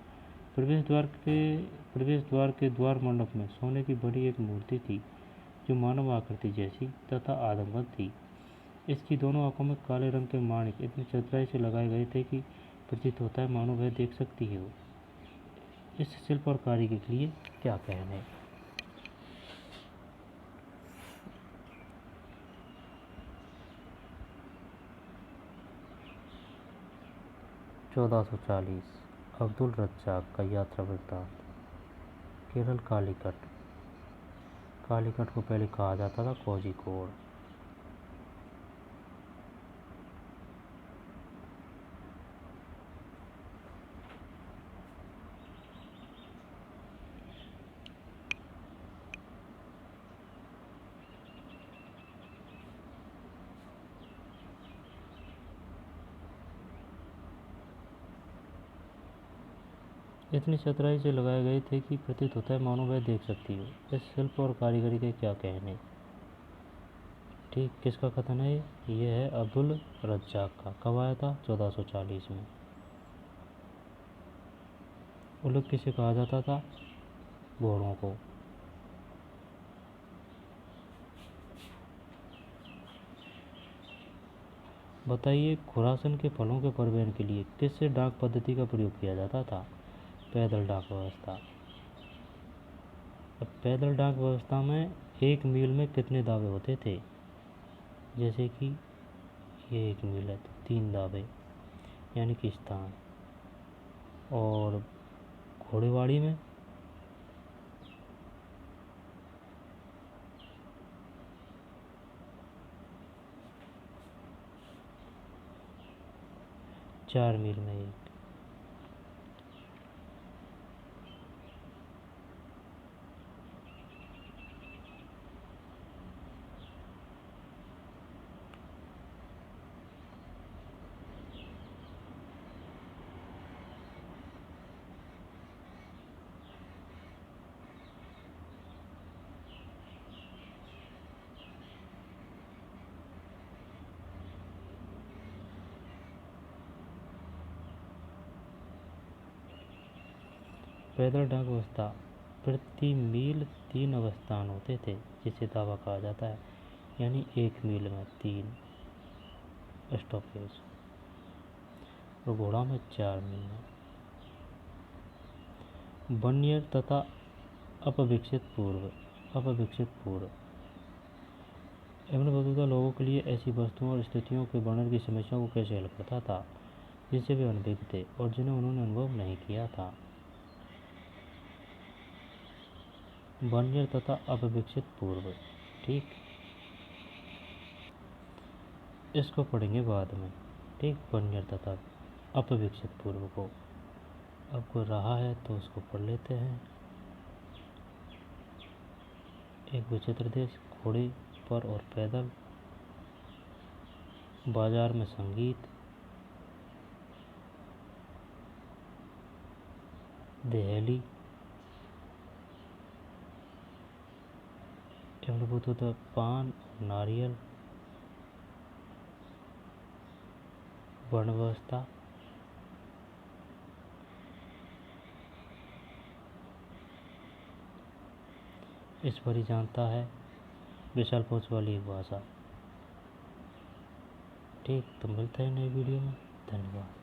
प्रवेश द्वार के द्वार मंडप में सोने की बड़ी एक मूर्ति थी जो मानव आकृति जैसी तथा आदमवत थी। इसकी दोनों आंखों में काले रंग के माणिक इतनी चतुराई से लगाए गए थे कि प्रतीत होता है मानो वह देख सकती है। इस शिल्प और कारीगरी के लिए क्या कहने। 1440 अब्दुल रज्जाक का यात्रा वृत्तांत। केरल कालीकट को पहले कहा जाता था कोझिकोड। इतनी चतुराई से लगाए गए थे कि प्रतीत होता है मानो वह देख सकती हो। इस शिल्प और कारीगरी के क्या कहने। ठीक, किसका कथन है ये है अब्दुल रज्जाक का। कब आया था? 1440 में। उल्लेख किसे कहा जाता था? घोड़ों को। बताइए, खुरासन के फलों के परिवहन के लिए किस डाक पद्धति का प्रयोग किया जाता था? पैदल डाक व्यवस्था। अब पैदल डाक व्यवस्था में 1 मील में कितने दावे होते थे? जैसे कि ये 1 मील है तो 3 दावे यानी कि स्थान। और घोड़ेवाड़ी में 4 मील में 1। पैदल डाक व्यवस्था प्रति मील 3 अवस्थान होते थे जिसे दावा कहा जाता है, यानी 1 मील में 3 स्टॉपेज और घोड़ा में 4 मील में। बनियर तथा अपविकसित पूर्व एवं मौजूदा लोगों के लिए ऐसी वस्तुओं और स्थितियों के वर्णन की समस्याओं को कैसे हल करता था जिससे वे अनभिज्ञ थे और जिन्हें उन्होंने अनुभव नहीं किया था। बनियर तथा अपविकसित पूर्व। ठीक, इसको पढ़ेंगे बाद में। ठीक, बनियर तथा अपविकसित पूर्व को अब कोई रहा है तो उसको पढ़ लेते हैं। एक विचित्र देश, घोड़े पर और पैदल, बाजार में संगीत, दहेली, पान, नारियल, वर्ण व्यवस्था, इस पर ही जानता है विशाल पहुंच वाली एक भाषा। ठीक, तो मिलते हैं नई वीडियो में। धन्यवाद।